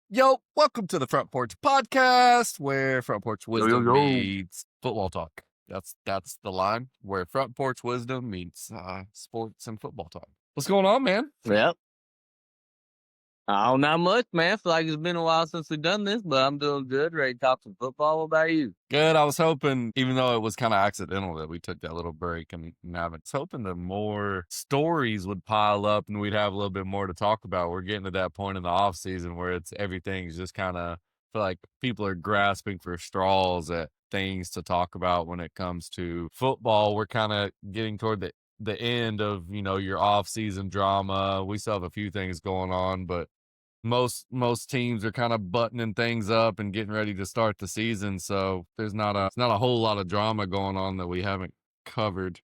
Yo, welcome to the Front Porch Podcast, where Front Porch Wisdom yo. meets football talk. That's the line, where Front Porch Wisdom meets sports and football talk. What's going on, man? Yep. Oh, not much, man. Feel like it's been a while since we've done this, but I'm doing good. Ready to talk some football. What about you? Good. I was hoping, even though it was kind of accidental that we took that little break and I was hoping that more stories would pile up and we'd have a little bit more to talk about. We're getting to that point in the off season where everything's just kind of feel like people are grasping for straws at things to talk about when it comes to football. We're kind of getting toward the end of, your off season drama. We still have a few things going on, but most teams are kind of buttoning things up and getting ready to start the season. So there's not a whole lot of drama going on that we haven't covered.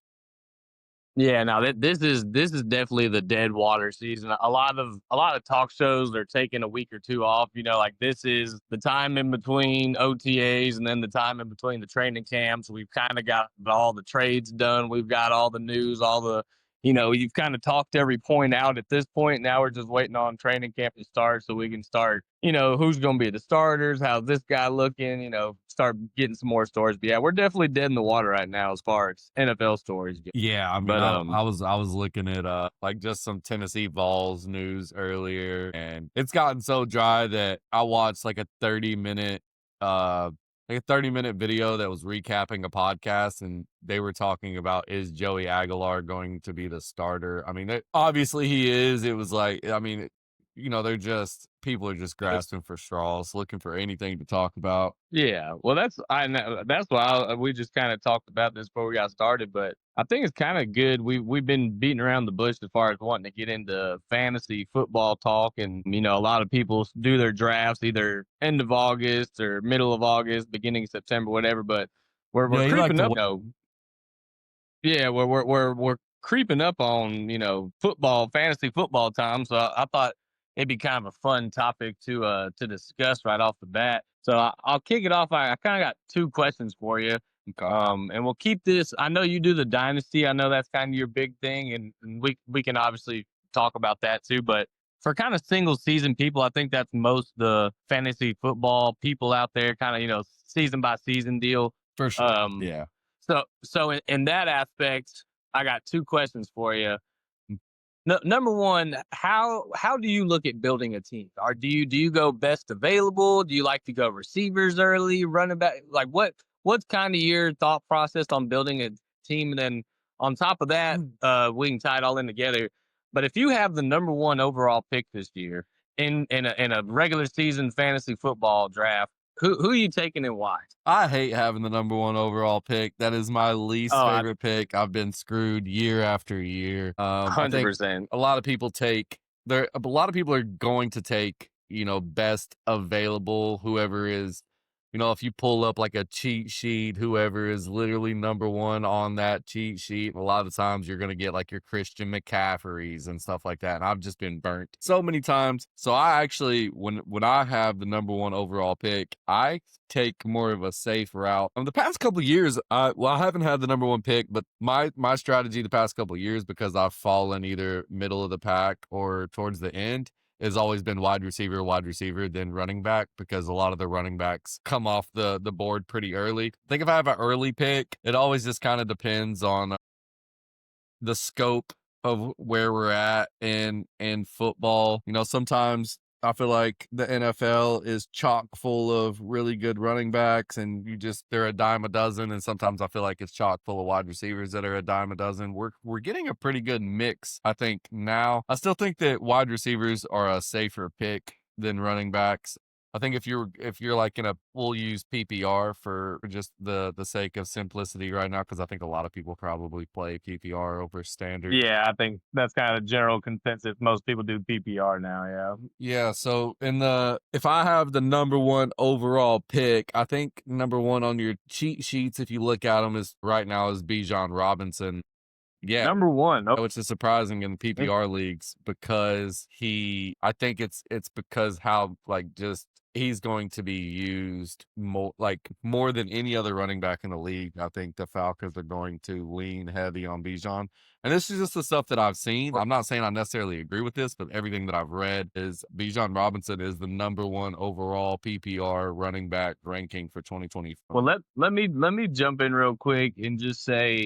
Yeah, now this is definitely the dead water season. A lot of talk shows are taking a week or two off. Like this is the time in between OTAs and then the time in between the training camps. We've kind of got all the trades done. We've got all the news, all the you've kind of talked every point out at this point. Now we're just waiting on training camp to start so we can start, who's going to be the starters, how's this guy looking, start getting some more stories. But yeah, we're definitely dead in the water right now as far as NFL stories go. Yeah, I mean, I was looking at like just some Tennessee Vols news earlier, and it's gotten so dry that I watched like a 30-minute video that was recapping a podcast, and they were talking about, is Joey Aguilar going to be the starter? I mean, obviously he is. It was like, I mean, people are just grasping for straws, looking for anything to talk about. Yeah, well, that's why we just kind of talked about this before we got started. But I think it's kind of good. We've been beating around the bush as far as wanting to get into fantasy football talk, and a lot of people do their drafts either end of August or middle of August, beginning of September, whatever. But we're creeping up. Yeah, we're creeping up on fantasy football time. So I thought it'd be kind of a fun topic to discuss right off the bat. So I'll kick it off. I kind of got two questions for you. And we'll keep this. I know you do the dynasty. I know that's kind of your big thing, and we can obviously talk about that too. But for kind of single season people, I think that's most the fantasy football people out there, kind of season by season deal. For sure. Yeah. So in that aspect, I got two questions for you. Number one, how do you look at building a team? Or do you go best available? Do you like to go receivers early, running back? Like what's kind of your thought process on building a team? And then on top of that, we can tie it all in together. But if you have the number one overall pick this year in a regular season fantasy football draft, who are you taking and why? I hate having the number one overall pick. That is my least favorite pick. I've been screwed year after year. 100%. A lot of people are going to take, best available, whoever is, if you pull up like a cheat sheet, whoever is literally number one on that cheat sheet, a lot of times you're going to get like your Christian McCaffreys and stuff like that. And I've just been burnt so many times. So I actually, when I have the number one overall pick, I take more of a safe route. The past couple of years, I haven't had the number one pick, but my strategy the past couple of years, because I've fallen either middle of the pack or towards the end, has always been wide receiver, then running back, because a lot of the running backs come off the board pretty early. I think if I have an early pick, it always just kind of depends on the scope of where we're at in football. Sometimes I feel like the NFL is chock full of really good running backs, and they're a dime a dozen. And sometimes I feel like it's chock full of wide receivers that are a dime a dozen. We're getting a pretty good mix, I think, now. I still think that wide receivers are a safer pick than running backs. I think if you're like we'll use PPR for just the sake of simplicity right now, because I think a lot of people probably play PPR over standard. Yeah, I think that's kind of the general consensus. Most people do PPR now. Yeah. Yeah. So if I have the number one overall pick, I think number one on your cheat sheets, if you look at them, is Bijan Robinson. Yeah. Number one. Which is surprising in PPR leagues, because I think it's because how, like, just he's going to be used more than any other running back in the league. I think the Falcons are going to lean heavy on Bijan. And this is just the stuff that I've seen. I'm not saying I necessarily agree with this, but everything that I've read is Bijan Robinson is the number one overall PPR running back ranking for 2024. Well, let me jump in real quick and just say,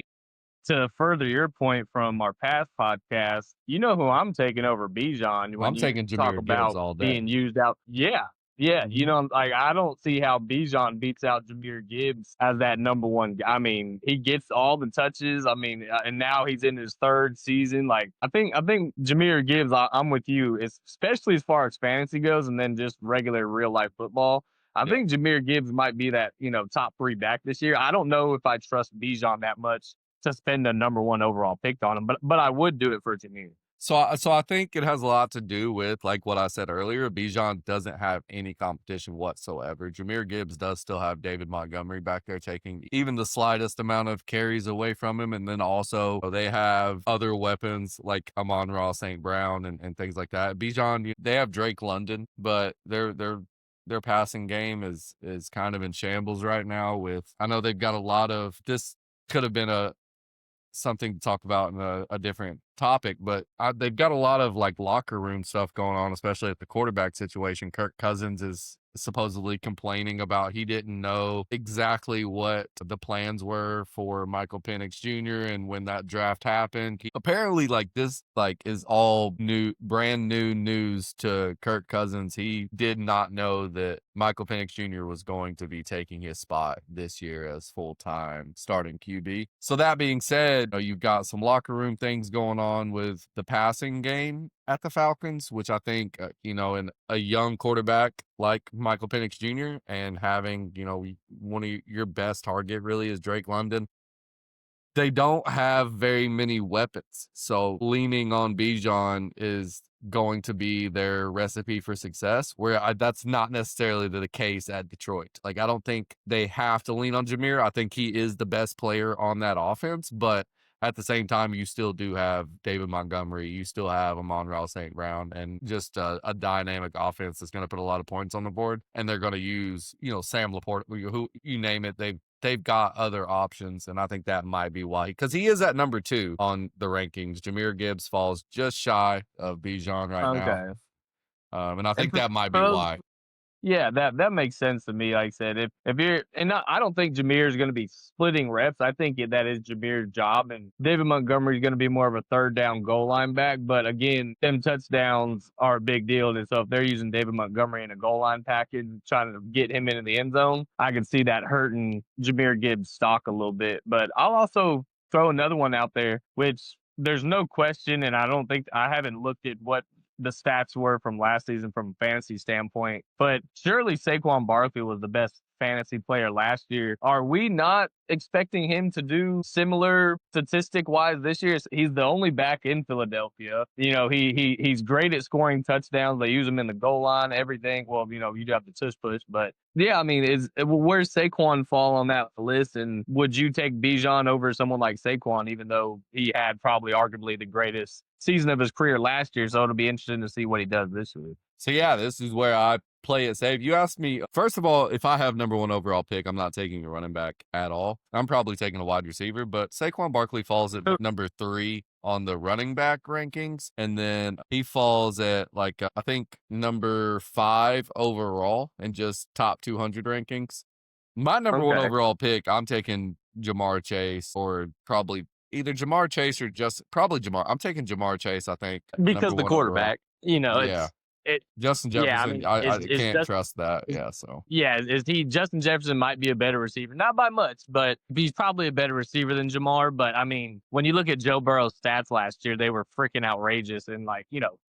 to further your point from our past podcast, you know who I'm taking over Bijan when I'm you taking talk Jahmyr Gibbs about all day. being used out. Yeah. Yeah. You Mhm. know, like I don't see how Bijan beats out Jahmyr Gibbs as that number one. I mean, he gets all the touches. I mean, and now he's in his third season. Like I think Jahmyr Gibbs, I'm with you, especially as far as fantasy goes and then just regular real life football. I Yeah. think Jahmyr Gibbs might be that, top 3 back this year. I don't know if I trust Bijan that much to spend a number 1 overall pick on him, but I would do it for Jahmyr. So I think it has a lot to do with, like what I said earlier, Bijan doesn't have any competition whatsoever. Jahmyr Gibbs does still have David Montgomery back there taking even the slightest amount of carries away from him. And then also they have other weapons like Amon-Ra St. Brown and things like that. Bijan, they have Drake London, but their passing game is kind of in shambles right now with, I know they've got a lot of, this could have been something to talk about in a different topic, but they've got a lot of like locker room stuff going on, especially at the quarterback situation. Kirk Cousins is supposedly complaining about he didn't know exactly what the plans were for Michael Penix Jr. and when that draft happened. Apparently, like this, like is all brand new news to Kirk Cousins. He did not know that Michael Penix Jr. was going to be taking his spot this year as full-time starting QB. So that being said, you've got some locker room things going on with the passing game at the Falcons, which I think, in a young quarterback like Michael Penix Jr. and having, one of your best target really is Drake London. They don't have very many weapons. So leaning on Bijan is going to be their recipe for success, where that's not necessarily the case at Detroit. Like, I don't think they have to lean on Jahmyr. I think he is the best player on that offense, but at the same time, you still do have David Montgomery. You still have Amon-Ra St. Brown and just a dynamic offense that's going to put a lot of points on the board. And they're going to use, Sam Laporte, who you name it. They've got other options, and I think that might be why. Because he is at number 2 on the rankings. Jahmyr Gibbs falls just shy of Bijan right now. Okay. And I And think that might for be those why. Yeah, that makes sense to me. Like I said, if you're, and I don't think Jameer is going to be splitting reps. I think that is Jameer's job, and David Montgomery is going to be more of a third down goal line back. But again, them touchdowns are a big deal, and so if they're using David Montgomery in a goal line package, trying to get him into the end zone, I can see that hurting Jameer Gibbs' stock a little bit. But I'll also throw another one out there, which there's no question, and I haven't looked at what the stats were from last season from a fantasy standpoint, but surely Saquon Barkley was the best fantasy player last year. Are we not expecting him to do similar statistic wise this year? He's the only back in Philadelphia. He's great at scoring touchdowns. They use him in the goal line, everything. Well, you do have to tush push, but yeah, I mean, where's Saquon fall on that list? And would you take Bijan over someone like Saquon, even though he had probably arguably the greatest season of his career last year? So it'll be interesting to see what he does this year. So yeah, this is where I play it safe. You asked me, first of all, if I have number 1 overall pick, I'm not taking a running back at all. I'm probably taking a wide receiver, but Saquon Barkley falls at number 3 on the running back rankings. And then he falls at I think number 5 overall in just top 200 rankings. My number 1 Okay. overall pick, I'm taking Jamar Chase, or probably either Jamar Chase or probably Jamar. I'm taking Jamar Chase, I think, Because number the 1 overall. quarterback, Yeah. it Justin yeah, I Jefferson, mean, I can't trust that. Yeah, so. Justin Jefferson might be a better receiver, not by much, but he's probably a better receiver than Jamar. But I mean, when you look at Joe Burrow's stats last year, they were freaking outrageous. And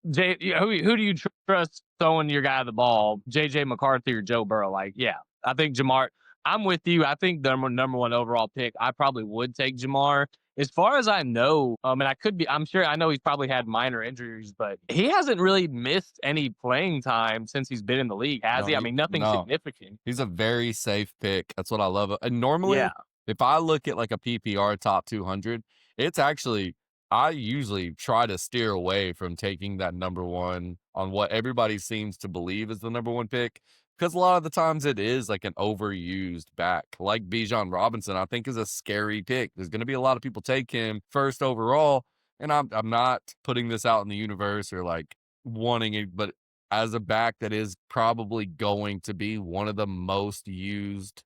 who do you trust throwing your guy the ball, JJ McCarthy or Joe Burrow? Like, yeah, I think Jamar. I'm with you. I think the number 1 overall pick, I probably would take Jamar. As far as I know, and I know he's probably had minor injuries, but he hasn't really missed any playing time since he's been in the league, has No, he? I mean, nothing no. significant. He's a very safe pick. That's what I love. And normally, Yeah. if I look at like a PPR top 200, it's actually, I usually try to steer away from taking that number 1 on what everybody seems to believe is the number 1 pick, Because a lot of the times it is like an overused back, like Bijan Robinson, I think is a scary pick. There's going to be a lot of people take him first overall, and I'm not putting this out in the universe or like wanting it, but as a back that is probably going to be one of the most used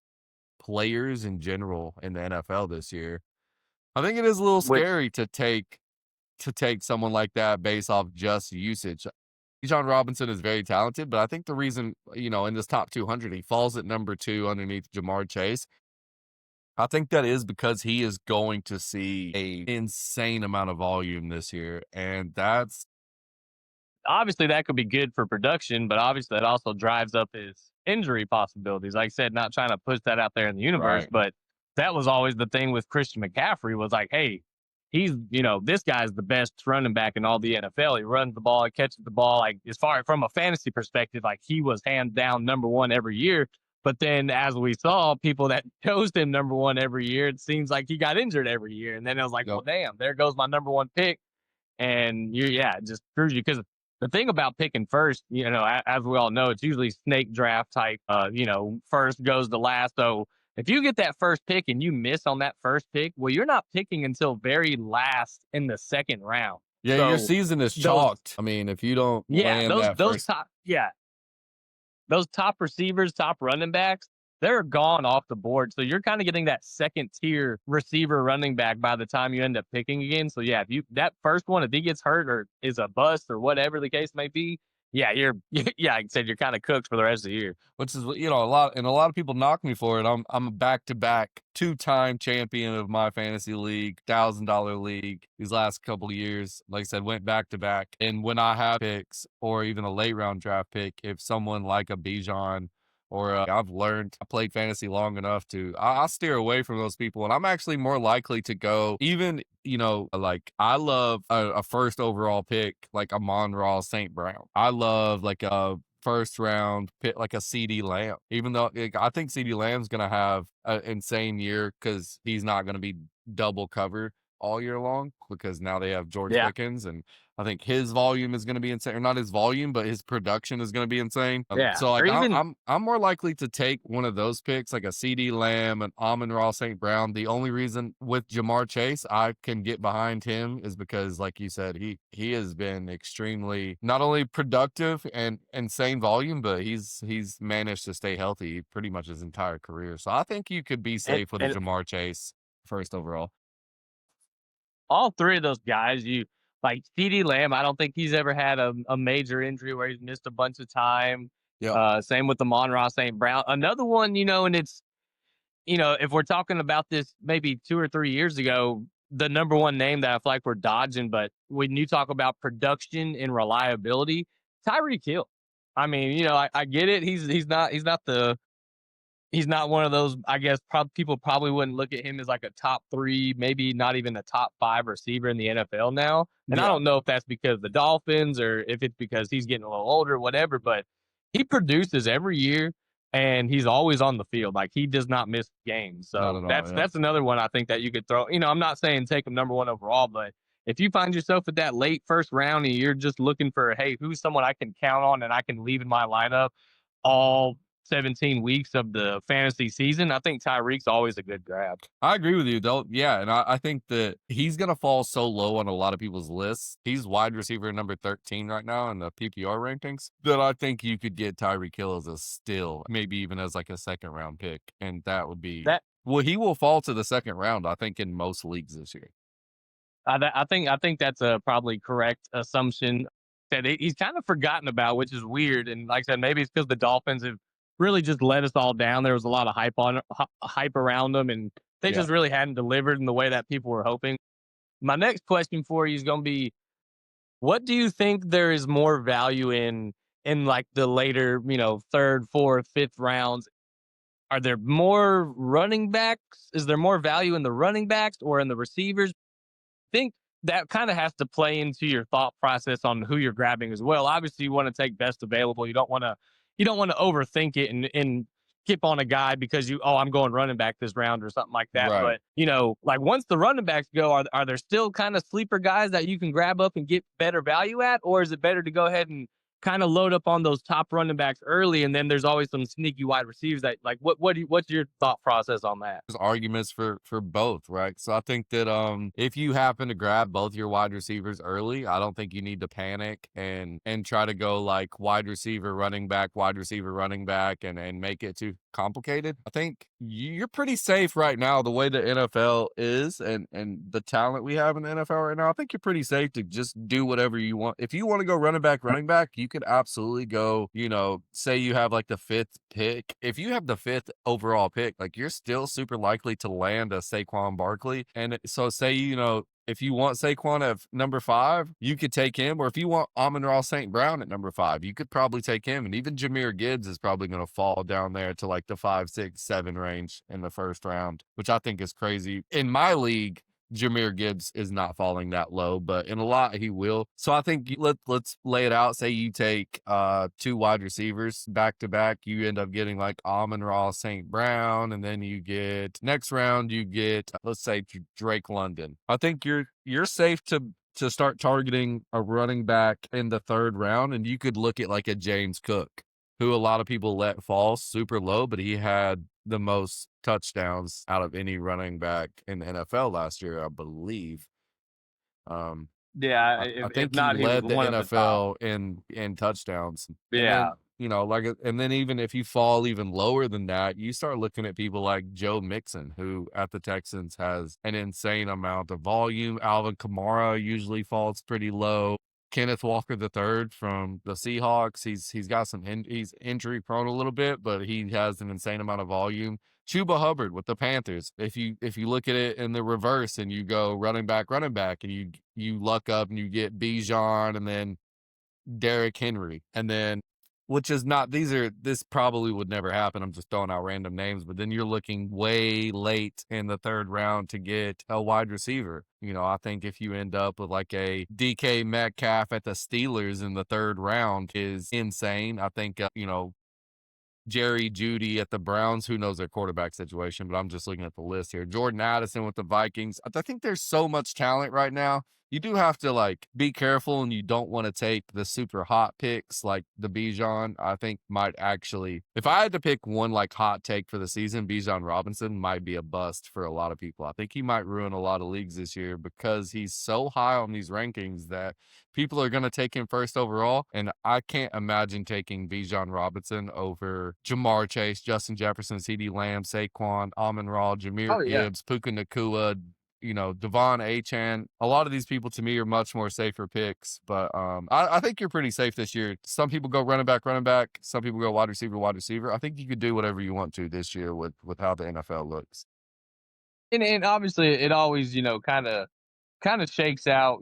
players in general in the NFL this year, I think it is a little Which scary to take someone like that based off just usage. John Robinson is very talented, but I think the reason, in this top 200, he falls at number 2 underneath Jamar Chase. I think that is because he is going to see a insane amount of volume this year, and that's obviously that could be good for production, but obviously that also drives up his injury possibilities. Like I said, not trying to push that out there in the universe, right. but that was always the thing with Christian McCaffrey was like, hey, he's, this guy's the best running back in all the NFL. He runs the ball, he catches the ball. Like as far from a fantasy perspective, like he was hands down number one every year. But then as we saw, people that chose him number one every year, it seems like he got injured every year. And then I was like, well, Yep. damn, there goes my number one pick. And it just screws you because the thing about picking first, as we all know, it's usually snake draft type. First goes to last. So if you get that first pick and you miss on that first pick, well, you're not picking until very last in the second round. Yeah, your So season is those, chalked. I mean, if you don't yeah, land those that those first, top, yeah, those top receivers, top running backs, they're gone off the board. So you're kind of getting that second tier receiver running back by the time you end up picking again. So yeah, if you that first one, if he gets hurt or is a bust or whatever the case may be, yeah, like I said, you're kind of cooked for the rest of the year. which is a lot of people knock me for it. I'm a back-to-back 2-time champion of my fantasy league, $1,000 league. These last couple of years, like I said, went back to back. And when I have picks or even a late round draft pick, if someone like a Bijan or I've learned, I played fantasy long enough to, I'll steer away from those people. And I'm actually more likely to go even, like I love a first overall pick, like Amon-Ra St. Brown. I love like a first round pick, like a CD Lamb, even though I think CD Lamb's going to have an insane year because he's not going to be double covered all year long because now they have George Yeah, Pickens, and I think his volume is going to be insane, or not his volume, but his production is going to be insane. yeah, So or like even I'm more likely to take one of those picks, like a CD Lamb, an Amon-Ra St. Brown. The only reason with Jamar Chase I can get behind him is because, like you said, he has been extremely not only productive and insane volume, but he's managed to stay healthy pretty much his entire career. So I think you could be and, safe with a and Jamar Chase first overall. all three of those guys, you like CD Lamb. I don't think he's ever had a major injury where he's missed a bunch of time. Yep. Same with the Monroe St. Brown. Another one, and it's if we're talking about this maybe 2 or 3 years ago, the number one name that I feel like we're dodging, but when you talk about production and reliability, Tyreek Hill. I mean, I get it. He's not one of those. I guess people probably wouldn't look at him as like a top three, maybe not even a top five receiver in the NFL now. And I Yeah. don't know if that's because of the Dolphins or if it's because he's getting a little older, whatever. But he produces every year, and he's always on the field. Like he does not miss games. Not So at all. that's Yeah. that's another one I think that you could throw. I'm not saying take him number one overall, but if you find yourself at that late first round and you're just looking for, hey, who's someone I can count on and I can leave in my lineup all 17 weeks of the fantasy season, I think Tyreek's always a good grab. I agree with you though. Yeah. And I think that he's going to fall so low on a lot of people's lists. He's wide receiver number 13 right now in the PPR rankings, that I think you could get Tyreek Hill as a still, maybe even as like a second round pick. And that would be, That well, he will fall to the second round, I think, in most leagues this year. I think that's a probably correct assumption that he's kind of forgotten about, which is weird. And like I said, maybe it's because the Dolphins have really just let us all down. There was a lot of hype around them, and they Yeah. just really hadn't delivered in the way that people were hoping. My next question for you is going to be: what do you think there is more value in like the later, third, fourth, fifth rounds? Are there more running backs? Is there more value in the running backs or in the receivers? Think that kind of has to play into your thought process on who you're grabbing as well. Obviously, you want to take best available. You don't want to overthink it and skip on a guy because I'm going running back this round or something like that. Right. But like once the running backs go, are there still kind of sleeper guys that you can grab up and get better value at, or is it better to go ahead and kind of load up on those top running backs early, and then there's always some sneaky wide receivers that like what's your thought process on that? There's arguments for both, right? So I think that if you happen to grab both your wide receivers early, I don't think you need to panic and try to go like wide receiver, running back, and make it too complicated. I think you're pretty safe right now the way the NFL is and the talent we have in the NFL right now. I think you're pretty safe to just do whatever you want. If you want to go running back, you could absolutely go, say you have like the 5th pick. If you have the 5th overall pick, like you're still super likely to land a Saquon Barkley. And so say, if you want Saquon at number 5, you could take him. Or if you want Amon-Ra St. Brown at number 5, you could probably take him. And even Jahmyr Gibbs is probably going to fall down there to like the 5, 6, 7 range in the first round, which I think is crazy. In my league, Jahmyr Gibbs is not falling that low, but in a lot he will. So I think let's lay it out. Say you take 2 wide receivers back to back, you end up getting like Amon-Ra St. Brown, and then you get next round you get let's say Drake London. I think you're safe to start targeting a running back in the 3rd round, and you could look at like a James Cook, who a lot of people let fall super low, but he had the most touchdowns out of any running back in the NFL last year, I believe. Yeah, I if think he not, he was led the one of the top. NFL in touchdowns. And Yeah. then, and then even if you fall even lower than that, you start looking at people like Joe Mixon, who at the Texans has an insane amount of volume. Alvin Kamara usually falls pretty low. Kenneth Walker III from the Seahawks, he's got he's injury prone a little bit, but he has an insane amount of volume. Chuba Hubbard with the Panthers. If you look at it in the reverse and you go running back, and you luck up and you get Bijan and then Derrick Henry, and then which is not this probably would never happen. I'm just throwing out random names, but then you're looking way late in the 3rd round to get a wide receiver. I think if you end up with like a DK Metcalf at the Steelers in the 3rd round is insane. I think Jerry Jeudy at the Browns, who knows their quarterback situation, but I'm just looking at the list here. Jordan Addison with the Vikings. I think there's so much talent right now. You do have to like be careful, and you don't want to take the super hot picks like the Bijan. I think might actually, if I had to pick one like hot take for the season, Bijan Robinson might be a bust for a lot of people. I think he might ruin a lot of leagues this year because he's so high on these rankings that people are going to take him 1st overall. And I can't imagine taking Bijan Robinson over Jamar Chase, Justin Jefferson, CeeDee Lamb, Saquon, Amon-Ra, Jahmyr Oh yeah. Gibbs, Puka Nacua, Devon Achane. A lot of these people to me are much more safer picks, but I think you're pretty safe this year. Some people go running back. Some people go wide receiver. I think you could do whatever you want to this year with how the NFL looks. And obviously it always, kind of shakes out,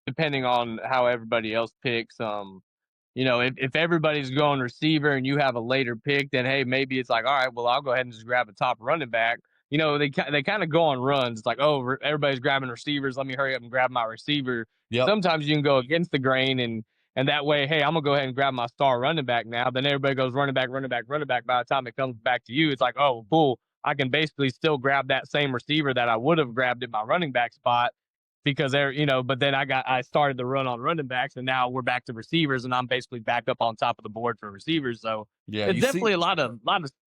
depending on how everybody else picks. If everybody's going receiver and you have a later pick, then hey, maybe it's like, all right, well, I'll go ahead and just grab a top running back. They kind of go on runs. It's like, oh, everybody's grabbing receivers. Let me hurry up and grab my receiver. Yep. Sometimes you can go against the grain, and that way, hey, I'm gonna go ahead and grab my star running back now. Then everybody goes running back. By the time it comes back to you, it's like, oh, cool. I can basically still grab that same receiver that I would have grabbed in my running back spot because but then I started the run on running backs, and now we're back to receivers, and I'm basically back up on top of the board for receivers. So Yeah, it's definitely a lot of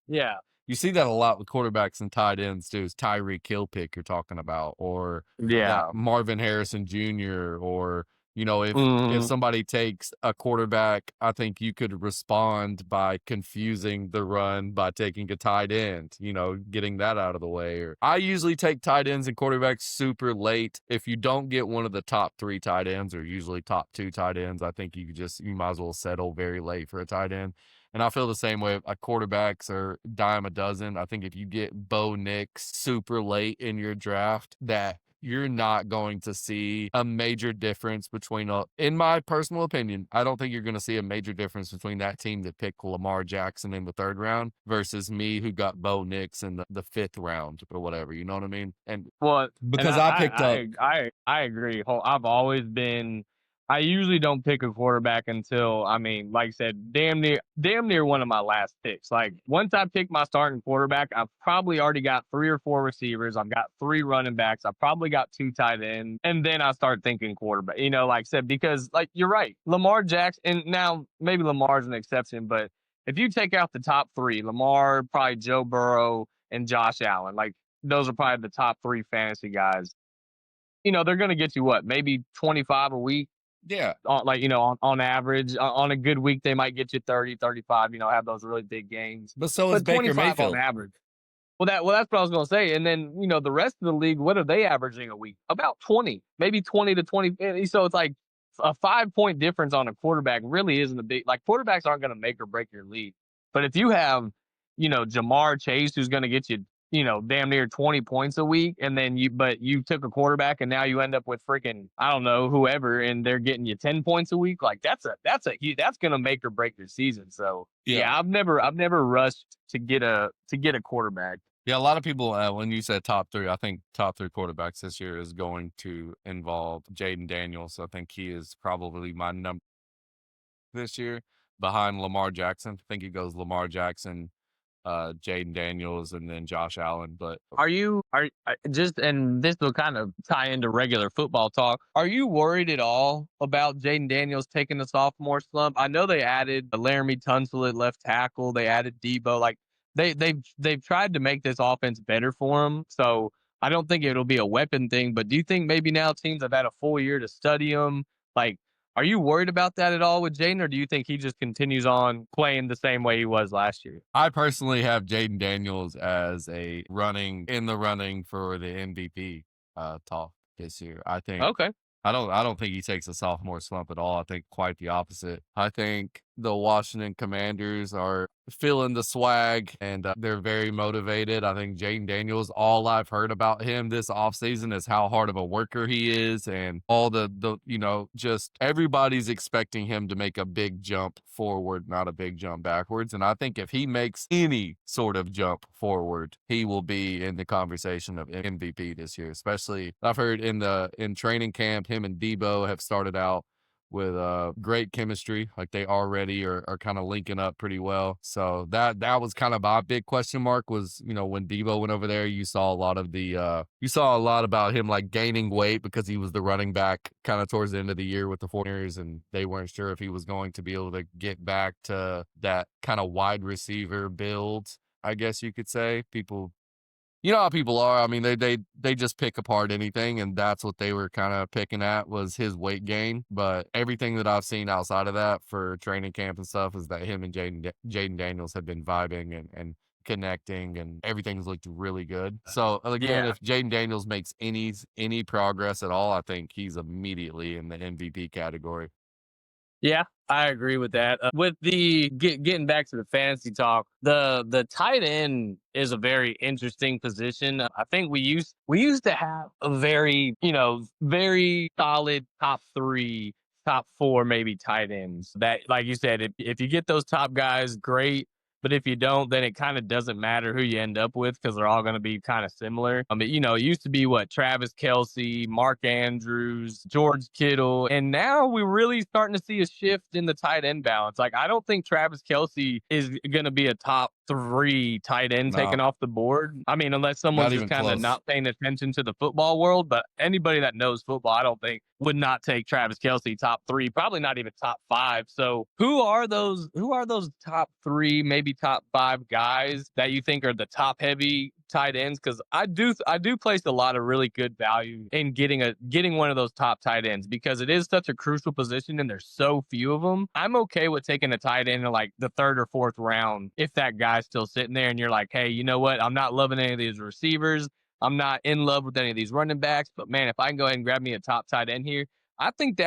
yeah. you see that a lot with quarterbacks and tight ends too. Is Tyreek Hill pick you're talking about, or Yeah. that Marvin Harrison Jr., or if Mhm. somebody takes a quarterback, I think you could respond by confusing the run by taking a tight end, getting that out of the way. Or I usually take tight ends and quarterbacks super late. If you don't get one of the top 3 tight ends, or usually top 2 tight ends, I think you might as well settle very late for a tight end. And I feel the same way. Quarterbacks are dime a dozen. I think if you get Bo Nix super late in your draft, that you're not going to see a major difference between, in my personal opinion, I don't think you're going to see a major difference between that team that picked Lamar Jackson in the 3rd round versus me who got Bo Nix in the 5th round or whatever. You know what I mean? And Well, and because I picked up. I agree. I've always been I usually don't pick a quarterback until, I mean, like I said, damn near one of my last picks. Like once I pick my starting quarterback, I've probably already got 3 or 4 receivers. I've got 3 running backs. I've probably got 2 tight ends. And then I start thinking quarterback, like I said, because like you're right. Lamar Jackson, and now maybe Lamar's an exception, but if you take out the top 3, Lamar, probably Joe Burrow, and Josh Allen, like those are probably the top 3 fantasy guys. They're going to get you what, maybe 25 a week Yeah. on average. On a good week, they might get you 30, 35, have those really big games. But so is But Baker 25 on Mayfield. average. Well, that's what I was going to say. And then, the rest of the league, what are they averaging a week? About 20, maybe 20 to 20. So it's like a 5-point difference on a quarterback really isn't a big, like quarterbacks aren't going to make or break your league. But if you have, Jamar Chase, who's going to get you, damn near 20 points a week. And then you took a quarterback and now you end up with freaking, I don't know, whoever, and they're getting you 10 points a week. Like that's going to make or break your season. So yeah, I've never rushed to get a quarterback. Yeah, a lot of people, when you said top 3, I think top 3 quarterbacks this year is going to involve Jaden Daniels. I think he is probably my number this year behind Lamar Jackson. I think he goes Lamar Jackson, Jaden Daniels, and then Josh Allen. But And this will kind of tie into regular football talk. Are you worried at all about Jaden Daniels taking the sophomore slump? I know they added Laramie Tunsil at left tackle. They added Debo. Like they've tried to make this offense better for him. So I don't think it'll be a weapon thing. But do you think maybe now teams have had a full year to study him? Like, are you worried about that at all with Jaden, or do you think he just continues on playing the same way he was last year? I personally have Jaden Daniels as in the running for the MVP talk this year. Okay. I don't think he takes a sophomore slump at all. I think quite the opposite. I think the Washington Commanders are feeling the swag and they're very motivated. I think Jaden Daniels, all I've heard about him this offseason is how hard of a worker he is, and all the just everybody's expecting him to make a big jump forward, not a big jump backwards. And I think if he makes any sort of jump forward, he will be in the conversation of MVP this year. Especially, I've heard in training camp, him and Debo have started out with great chemistry. Like they already are kind of linking up pretty well. So that was kind of my big question mark was, when Debo went over there, you saw a lot about him like gaining weight because he was the running back kind of towards the end of the year with the 49ers, and they weren't sure if he was going to be able to get back to that kind of wide receiver build, I guess you could say. People, you know how people are. I mean, they just pick apart anything, and that's what they were kind of picking at was his weight gain. But everything that I've seen outside of that for training camp and stuff is that him and Jaden Daniels have been vibing and connecting, and everything's looked really good. So again, if Jaden Daniels makes any progress at all, I think he's immediately in the MVP category. Yeah, I agree with that. With the getting back to the fantasy talk, the tight end is a very interesting position. I think we used to have a very very solid top 3, top 4 maybe tight ends. That, like you said, if you get those top guys, great. But if you don't, then it kind of doesn't matter who you end up with because they're all going to be kind of similar. I mean, it used to be Travis Kelce, Mark Andrews, George Kittle. And now we're really starting to see a shift in the tight end balance. Like, I don't think Travis Kelce is going to be a top 3 tight end taken off the board. I mean, unless someone's just kind of not paying attention to the football world. But anybody that knows football, I don't think would not take Travis Kelce top 3, probably not even top 5. So who are those top 3, maybe top 5 guys that you think are the top heavy tight ends? Because I do place a lot of really good value in getting one of those top tight ends because it is such a crucial position and there's so few of them. I'm okay with taking a tight end in like the 3rd or 4th round if that guy's still sitting there and you're like, hey, you know what? I'm not loving any of these receivers. I'm not in love with any of these running backs, but man, if I can go ahead and grab me a top tight end here, I think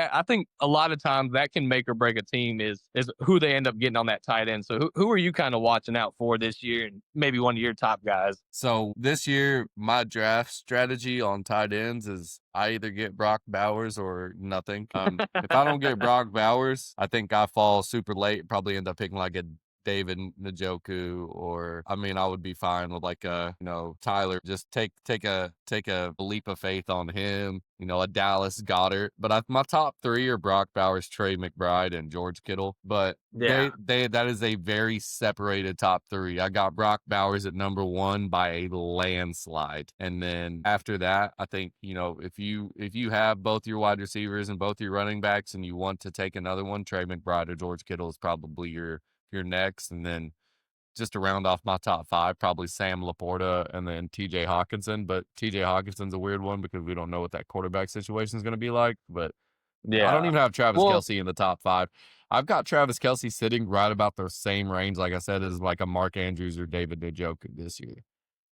a lot of times that can make or break a team is who they end up getting on that tight end. So who are you kind of watching out for this year and maybe one of your top guys? So this year, my draft strategy on tight ends is I either get Brock Bowers or nothing. If I don't get Brock Bowers, I think I fall super late, probably end up picking like a David Njoku, or I mean, I would be fine with like Tyler. Just take a leap of faith on him. A Dallas Goddard. But my top three are Brock Bowers, Trey McBride, and George Kittle. But Yeah. that is a very separated top three. I got Brock Bowers at number one by a landslide, and then after that, I think if you have both your wide receivers and both your running backs, and you want to take another one, Trey McBride or George Kittle is probably your next, and then just to round off my top five, probably Sam Laporta and then TJ Hawkinson. But TJ Hawkinson's a weird one because we don't know what that quarterback situation is going to be like. But I don't Yeah. even have Travis Well, Kelce in the top five. I've got Travis Kelce sitting right about the same range, like I said, as like a Mark Andrews or David Njoku this year.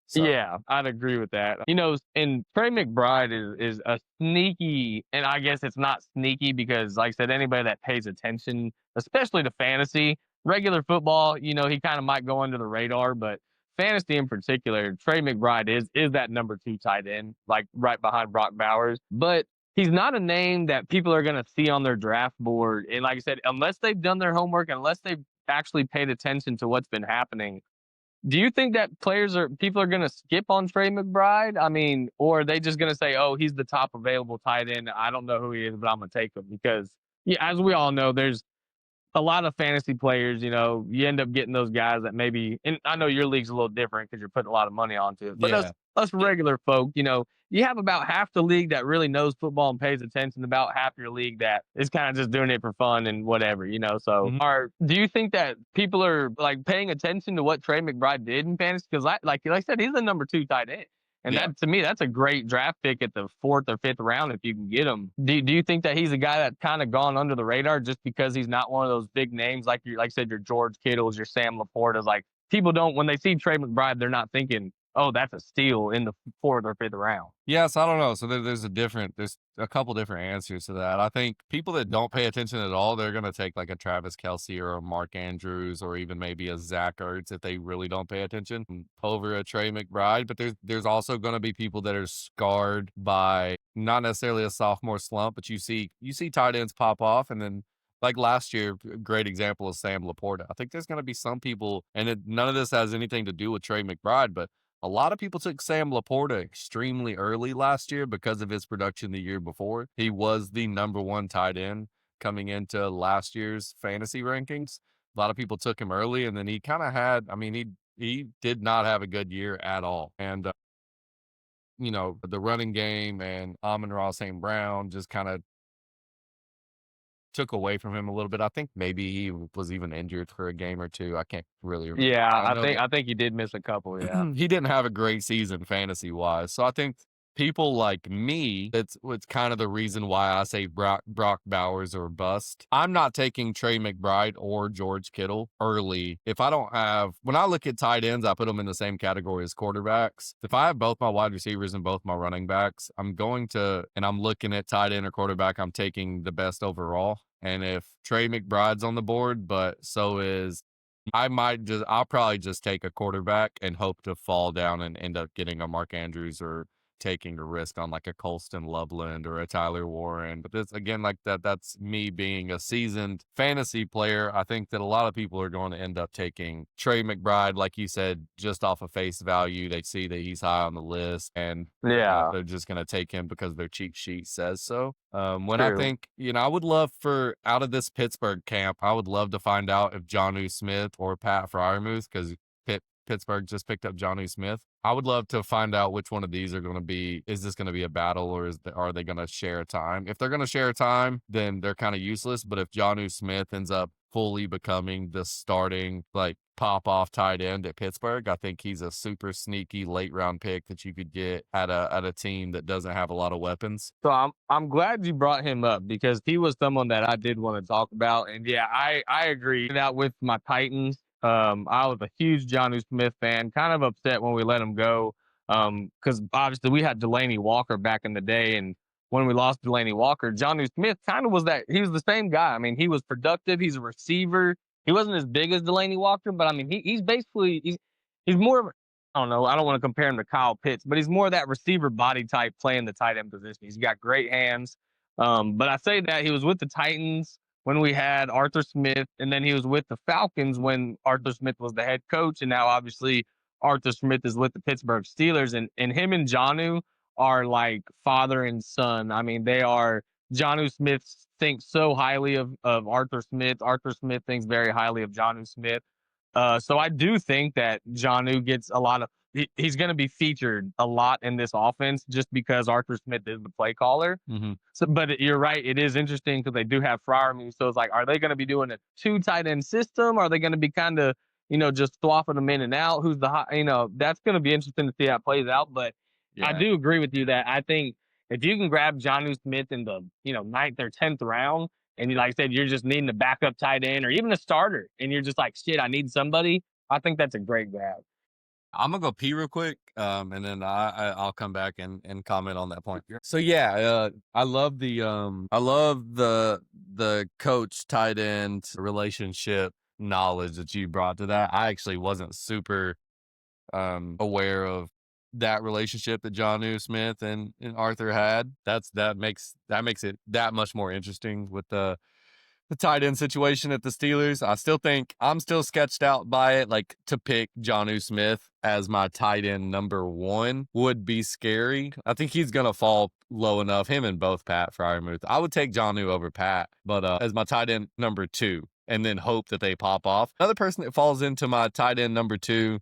So yeah, I'd agree with that. And Trey McBride is a sneaky, and I guess it's not sneaky because, like I said, anybody that pays attention, especially to fantasy, regular football, he kind of might go under the radar, but fantasy in particular, Trey McBride is that number 2 tight end, like right behind Brock Bowers. But he's not a name that people are going to see on their draft board. And like I said, unless they've done their homework, unless they've actually paid attention to what's been happening, do you think that people are going to skip on Trey McBride? I mean, or are they just going to say, "Oh, he's the top available tight end. I don't know who he is, but I'm going to take him," because yeah, as we all know, there's a lot of fantasy players, you end up getting those guys that maybe, and I know your league's a little different because you're putting a lot of money onto it, but yeah. us regular folk, you have about half the league that really knows football and pays attention, about half your league that is kind of just doing it for fun and whatever, So, do you think that people are like paying attention to what Trey McBride did in fantasy? Because, like I said, he's the number 2 tight end. And Yeah. that, to me, that's a great draft pick at the 4th or 5th round if you can get him. Do you think that he's a guy that's kind of gone under the radar just because he's not one of those big names like I said, your George Kittles, your Sam Laportas? Like, people don't, when they see Trey McBride, they're not thinking, "Oh, that's a steal in the 4th or 5th round." Yes, I don't know. So there's a couple different answers to that. I think people that don't pay attention at all, they're going to take like a Travis Kelce or a Mark Andrews or even maybe a Zach Ertz if they really don't pay attention over a Trey McBride. But there's also going to be people that are scarred by not necessarily a sophomore slump, but you see tight ends pop off, and then like last year, a great example is Sam Laporta. I think there's going to be some people, and none of this has anything to do with Trey McBride, but a lot of people took Sam Laporta extremely early last year because of his production the year before. He was the number 1 tight end coming into last year's fantasy rankings. A lot of people took him early, and then he kind of had, I mean, he did not have a good year at all. And, the running game and Amon-Ra St. Brown just kind of took away from him a little bit. I think maybe he was even injured for a game or two. I can't really remember. Yeah, I I know think I think he did miss a couple. Yeah. he didn't have a great season fantasy wise. So I think people like me, it's kind of the reason why I say Brock Bowers or bust. I'm not taking Trey McBride or George Kittle early. If I don't have, when I look at tight ends, I put them in the same category as quarterbacks. If I have both my wide receivers and both my running backs, and I'm looking at tight end or quarterback, I'm taking the best overall. And if Trey McBride's on the board, but so is, I'll probably just take a quarterback and hope to fall down and end up getting a Mark Andrews or taking a risk on like a Colston Loveland or a Tyler Warren. But this, again, like that's me being a seasoned fantasy player. I think that a lot of people are going to end up taking Trey McBride, like you said, just off of face value. They see that he's high on the list, and Yeah. they're just going to take him because their cheat sheet says so. When I True. think, I would love out of this Pittsburgh camp, I would love to find out if Jonnu Smith or Pat Fryermuth, because Pittsburgh just picked up Jonnu Smith. I would love to find out which one of these are going to be. Is this going to be a battle, or are they going to share a time? If they're going to share a time, then they're kind of useless. But if Jonnu Smith ends up fully becoming the starting like pop off tight end at Pittsburgh, I think he's a super sneaky late round pick that you could get at a team that doesn't have a lot of weapons. So I'm glad you brought him up because he was someone that I did want to talk about. And yeah, I agree that with my Titans. I was a huge Jonnu Smith fan, kind of upset when we let him go. Because obviously we had Delaney Walker back in the day, and when we lost Delaney Walker, Jonnu Smith kind of was he was the same guy. I mean, he was productive, he's a receiver. He wasn't as big as Delaney Walker, but I mean he's basically he's more of I don't know, I don't want to compare him to Kyle Pitts, but he's more of that receiver body type playing the tight end position. He's got great hands. But I say that he was with the Titans. when we had Arthur Smith, and then he was with the Falcons when Arthur Smith was the head coach, and now obviously Arthur Smith is with the Pittsburgh Steelers, and him and Jonnu are like father and son. I mean, they are. Jonnu Smith thinks so highly of Arthur Smith. Arthur Smith thinks very highly of Jonnu Smith. So I do think that Jonnu gets a lot of. He's going to be featured a lot in this offense just because Arthur Smith is the play caller. Mm-hmm. So, but you're right. It is interesting because they do have Freiermuth. So it's like, are they going to be doing a 2 tight end system? Are they going to be kind of, just swapping them in and out? Who's the high, that's going to be interesting to see how it plays out. But I do agree with you that I think if you can grab Jonnu Smith in the, ninth or 10th round, and like I said, you're just needing a backup tight end or even a starter, and you're just like, shit, I need somebody. I think that's a great grab. I'm gonna go pee real quick, and then I'll come back and comment on that point. So yeah, I love the coach tight end relationship knowledge that you brought to that. I actually wasn't super aware of that relationship that Jonnu Smith and Arthur had. That makes it that much more interesting with the tight end situation at the Steelers. I still think I'm still sketched out by it. Like, to pick Jonnu Smith as my tight end number 1 would be scary. I think he's going to fall low enough, him and both Pat Freiermuth. I would take Jonnu over Pat, but as my tight end number 2, and then hope that they pop off. Another person that falls into my tight end number 2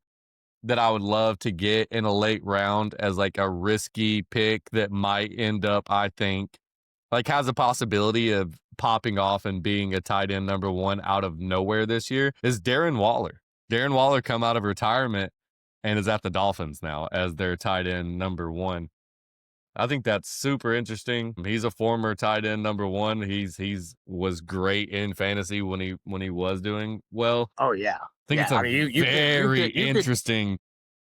that I would love to get in a late round as like a risky pick that might end up, I think, like has a possibility of popping off and being a tight end number 1 out of nowhere this year is Darren Waller. Darren Waller come out of retirement and is at the Dolphins now as their tight end number 1. I think that's super interesting. He's a former tight end number 1. He's was great in fantasy when he was doing well. Oh yeah. I think it's a very interesting.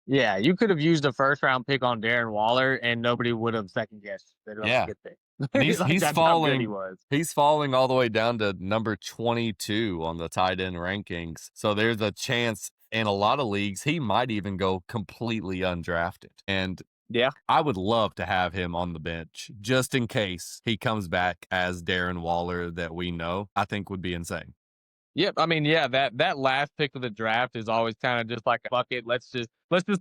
Yeah, you could have used a first round pick on Darren Waller and nobody would have second guessed. Yeah. He's falling. He's falling all the way down to number 22 on the tight end rankings. So there's a chance in a lot of leagues he might even go completely undrafted. And yeah, I would love to have him on the bench just in case he comes back as Darren Waller that we know. I think would be insane. Yep. I mean, yeah, that last pick of the draft is always kind of just like a bucket. Let's just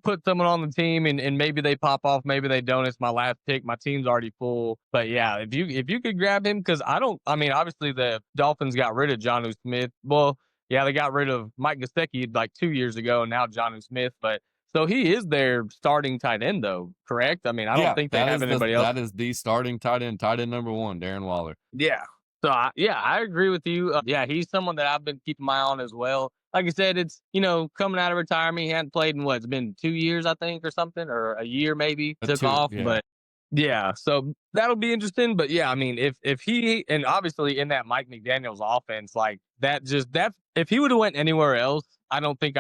put someone on the team and maybe they pop off, maybe they don't. It's my last pick. My team's already full. But yeah, if you could grab him, because obviously the Dolphins got rid of Jonnu Smith. Well, yeah, they got rid of Mike Gesicki like 2 years ago, and now Jonnu Smith. But so he is their starting tight end, though, correct? I mean, I don't think they have anybody else. That is the starting tight end number 1, Darren Waller. Yeah. So, I agree with you. He's someone that I've been keeping my eye on as well. Like I said, it's, coming out of retirement. He hadn't played in it's been 2 years, I think, or something, or a year maybe, took off. Yeah. But yeah, so that'll be interesting. But yeah, I mean, if he, and obviously in that Mike McDaniel's offense, like if he would have went anywhere else, I don't think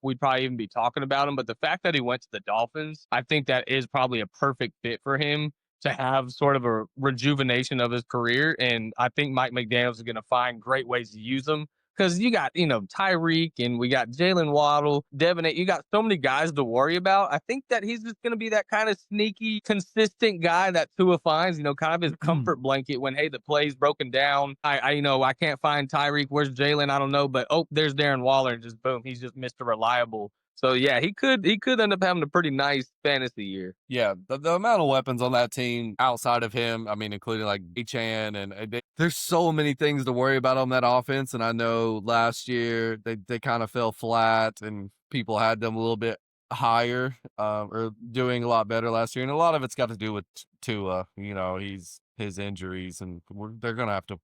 we'd probably even be talking about him. But the fact that he went to the Dolphins, I think that is probably a perfect fit for him to have sort of a rejuvenation of his career. And I think Mike McDaniels is going to find great ways to use him. Because you got, Tyreek and we got Jalen Waddle, Devin, you got so many guys to worry about. I think that he's just going to be that kind of sneaky, consistent guy that Tua finds, kind of his comfort blanket when, hey, the play's broken down. I can't find Tyreek. Where's Jalen? I don't know. But, there's Darren Waller. And just boom, he's just Mr. Reliable. So, yeah, he could end up having a pretty nice fantasy year. Yeah, the amount of weapons on that team outside of him, I mean, including like Chan, and there's so many things to worry about on that offense. And I know last year they kind of fell flat and people had them a little bit higher or doing a lot better last year. And a lot of it's got to do with Tua, his injuries, and they're going to have to.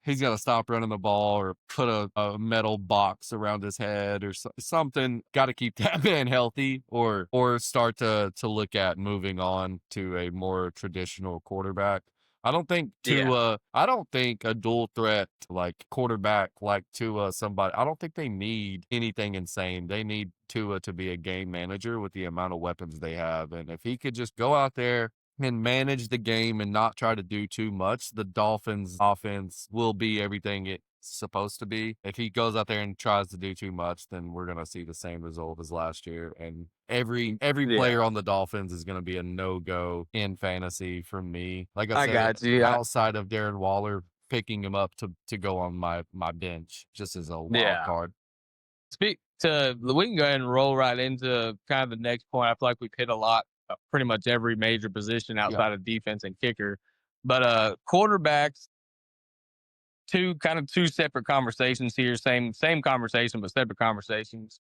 He's got to stop running the ball or put a metal box around his head or something. Got to keep that man healthy or start to look at moving on to a more traditional quarterback. I don't think I don't think a dual threat like quarterback like Tua, I don't think they need anything insane. They need Tua to be a game manager with the amount of weapons they have. And if he could just go out there and manage the game and not try to do too much, the Dolphins offense will be everything it's supposed to be. If he goes out there and tries to do too much, then we're going to see the same result as last year. And every player on the Dolphins is going to be a no-go in fantasy for me. Like I said, outside of Darren Waller, picking him up to go on my bench just as a wild Yeah. card. We can go ahead and roll right into kind of the next point. I feel like we've hit a lot, pretty much every major position Yeah. outside of defense and kicker. But quarterbacks, two separate conversations here. Same conversation, but separate conversations.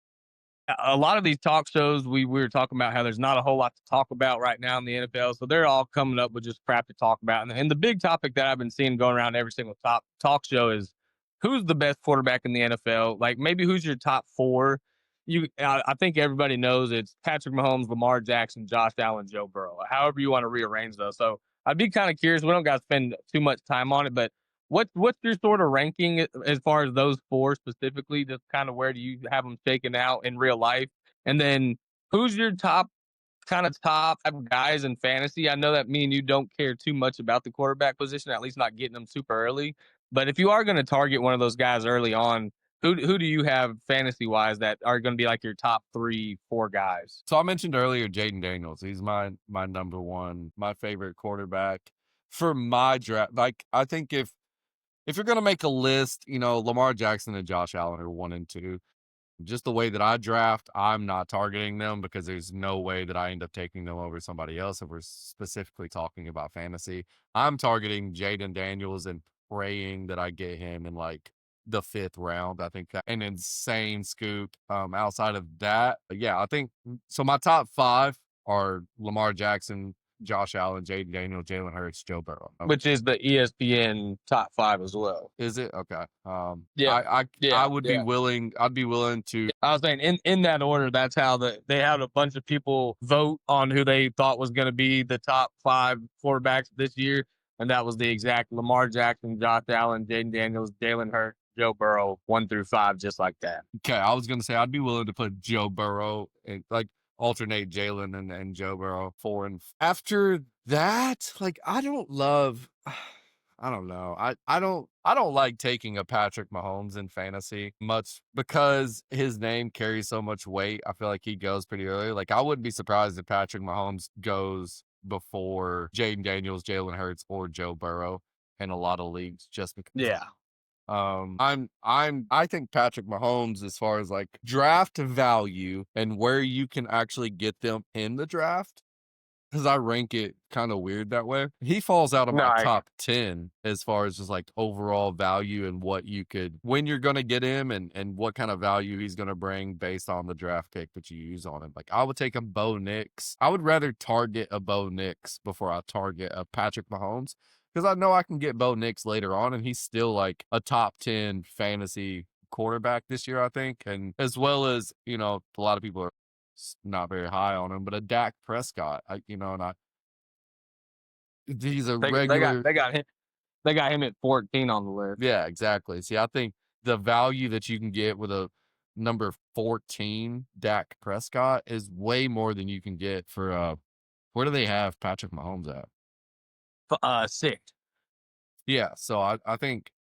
A lot of these talk shows, we were talking about how there's not a whole lot to talk about right now in the NFL. So they're all coming up with just crap to talk about. And the big topic that I've been seeing going around every single talk show is who's the best quarterback in the NFL? Like maybe who's your top four? I think everybody knows it's Patrick Mahomes, Lamar Jackson, Josh Allen, Joe Burrow. However you want to rearrange those. So I'd be kind of curious. We don't got to spend too much time on it, but what's your sort of ranking as far as those four specifically? Just kind of where do you have them shaken out in real life? And then who's your top guys in fantasy? I know that me and you don't care too much about the quarterback position, at least not getting them super early. But if you are going to target one of those guys early on, who do you have fantasy wise that are going to be like your top 3-4 guys? So I mentioned earlier Jaden Daniels. He's my number one, my favorite quarterback for my draft. Like I think if you're going to make a list, Lamar Jackson and Josh Allen are 1 and 2. Just the way that I draft, I'm not targeting them because there's no way that I end up taking them over somebody else if we're specifically talking about fantasy. I'm targeting Jaden Daniels and praying that I get him in like the 5th round. I think that's an insane scoop. Outside of that, yeah, I think so. My top 5 are Lamar Jackson, Josh Allen, Jaden Daniels, Jalen Hurts, Joe Burrow. Which is the ESPN top 5 as well. Is it? Okay. Yeah. I would be willing. I'd be willing to. I was saying in that order, that's how they had a bunch of people vote on who they thought was going to be the top 5 quarterbacks this year. And that was the exact Lamar Jackson, Josh Allen, Jaden Daniels, Jalen Hurts, Joe Burrow, 1 through 5, just like that. Okay. I was going to say, I'd be willing to put Joe Burrow and like alternate Jalen and Joe Burrow 4 and after that, like I don't know. I don't like taking a Patrick Mahomes in fantasy much because his name carries so much weight. I feel like he goes pretty early. Like I wouldn't be surprised if Patrick Mahomes goes before Jaden Daniels, Jalen Hurts, or Joe Burrow in a lot of leagues just because. Yeah. I think Patrick Mahomes, as far as like draft value and where you can actually get them in the draft, because I rank it kind of weird that way. He falls out of my top 10 as far as just like overall value and what you could, when you're going to get him and what kind of value he's going to bring based on the draft pick that you use on him. Like I would take a Bo Nix. I would rather target a Bo Nix before I target a Patrick Mahomes. Because I know I can get Bo Nix later on, and he's still like a top 10 fantasy quarterback this year, I think. And as well as, a lot of people are not very high on him, but a Dak Prescott, he's a regular. They got him at 14 on the list. Yeah, exactly. See, I think the value that you can get with a number 14 Dak Prescott is way more than you can get for where do they have Patrick Mahomes at? 6. Yeah, so I think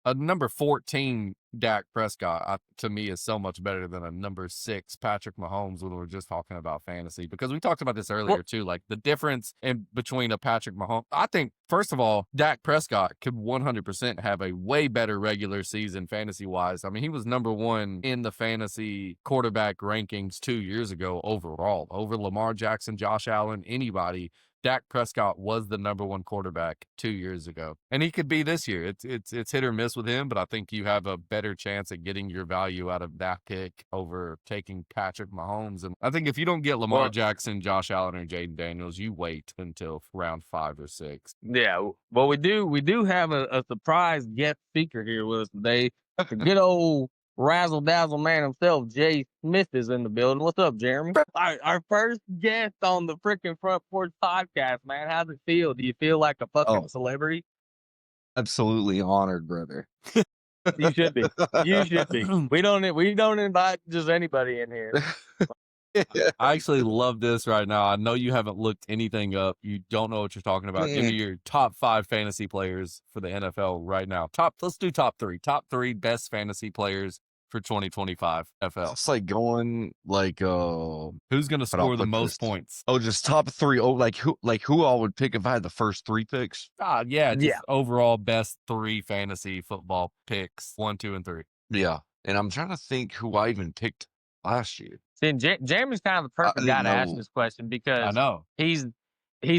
a number 14 Dak Prescott to me is so much better than a number 6 Patrick Mahomes when we're just talking about fantasy, because we talked about this earlier too, like the difference in between a Patrick Mahomes. I think first of all, Dak Prescott could 100% have a way better regular season fantasy wise. I mean, he was number 1 in the fantasy quarterback rankings 2 years ago overall over Lamar Jackson, Josh Allen, anybody. Dak Prescott was the number 1 quarterback 2 years ago, and he could be this year. It's hit or miss with him, but I think you have a better chance at getting your value out of that pick over taking Patrick Mahomes. And I think if you don't get Lamar Jackson, Josh Allen, or Jaden Daniels, you wait until round 5 or 6. Yeah, well, we do have a surprise guest speaker here with us today. Good old razzle dazzle man himself, Jay Smith, is in the building. What's up, Jeremy? Our first guest on the freaking Front Porch Podcast, man. How's it feel? Do you feel like a fucking celebrity? Absolutely honored, brother. You should be. You should be. We don't invite just anybody in here. I actually love this right now. I know you haven't looked anything up. You don't know what you're talking about. Give me your top 5 fantasy players for the NFL right now. Let's do top 3. Top 3 best fantasy players for 2025 FL? It's like going like Who's going to but I'll score the put most this. points? Oh, just top 3. Oh, like who I would pick if I had the first 3 picks. Yeah, just overall best 3 fantasy football picks, 1, 2, and 3. Yeah, and I'm trying to think who I even picked last year. See, Jeremy's kind of the perfect guy to ask this question I because know. he's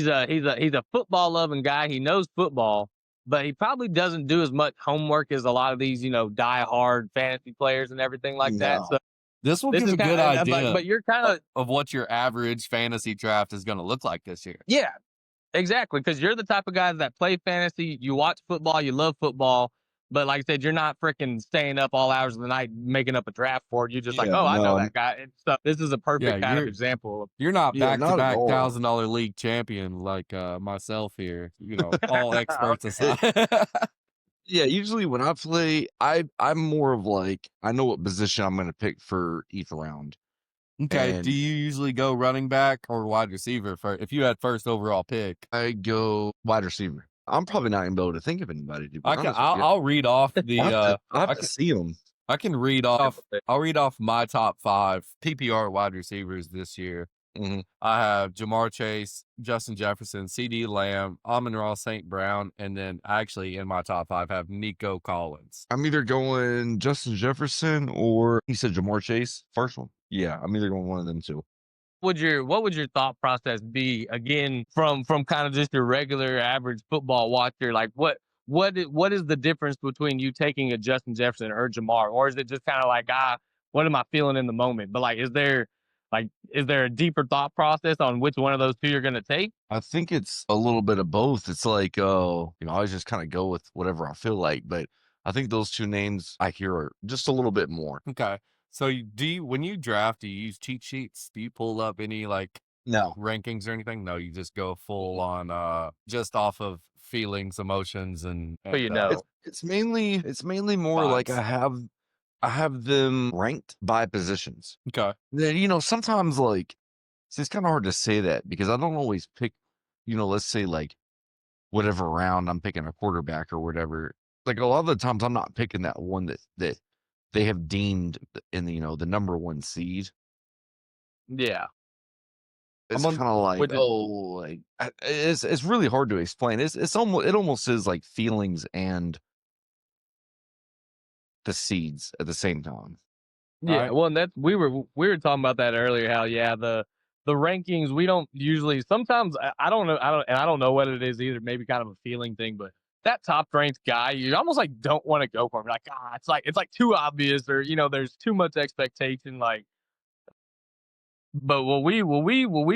a football loving guy. He knows football, but he probably doesn't do as much homework as a lot of these, die-hard fantasy players and everything like that. No. So This will this give is a good kinda, idea but you're kind of what your average fantasy draft is going to look like this year. yeah, exactly. Because you're the type of guys that play fantasy. You watch football. You love football. But like I said, you're not freaking staying up all hours of the night making up a draft for it. You're just like, Yeah, oh, I know no, that guy. And so this is a perfect kind of example. You're not Yeah, not at back-to-back all. $1,000 league champion like myself here. All experts aside. Yeah, usually when I play, I'm more of like I know what position I'm going to pick for each round. Okay, And do you usually go running back or wide receiver if you had first overall pick? I go wide receiver. I'm probably not gonna be able to think of anybody. To be honest with you. I'll read off the. I have I to can- see them. I can read off. I'll read off my top 5 PPR wide receivers this year. Mhm. I have Jamar Chase, Justin Jefferson, CD Lamb, Amon-Ra St. Brown, and then actually in my top 5 have Nico Collins. I'm either going Justin Jefferson or he said Jamar Chase. First one. Yeah, I'm either going one of them two. What would your thought process be again from kind of just your regular average football watcher? Like what is the difference between you taking a Justin Jefferson or Jamar, or is it just kind of like what am I feeling in the moment? But like, is there a deeper thought process on which one of those two you're going to take? I think it's a little bit of both. It's like, I always just kind of go with whatever I feel like. But I think those 2 names I hear are just a little bit more. Okay, so when you draft, do you use cheat sheets? Do you pull up any No. rankings or anything? No, you just go full on just off of feelings, emotions, and So It's mainly more like vibes. I have them ranked by positions. Okay. Then, sometimes like it's kind of hard to say that because I don't always pick, let's say like whatever round I'm picking a quarterback or whatever. Like a lot of the times I'm not picking that one that they have deemed in the number 1 seed. Yeah. It's kind of like it's really hard to explain. It almost is like feelings and the seeds at the same time. Yeah, Right. well, and that's we were talking about that earlier. How the rankings we don't usually. Sometimes I don't know. I don't know what it is either. Maybe kind of a feeling thing, but that top ranked guy, you almost like don't want to go for him. Like it's like too obvious, or there's too much expectation. But what we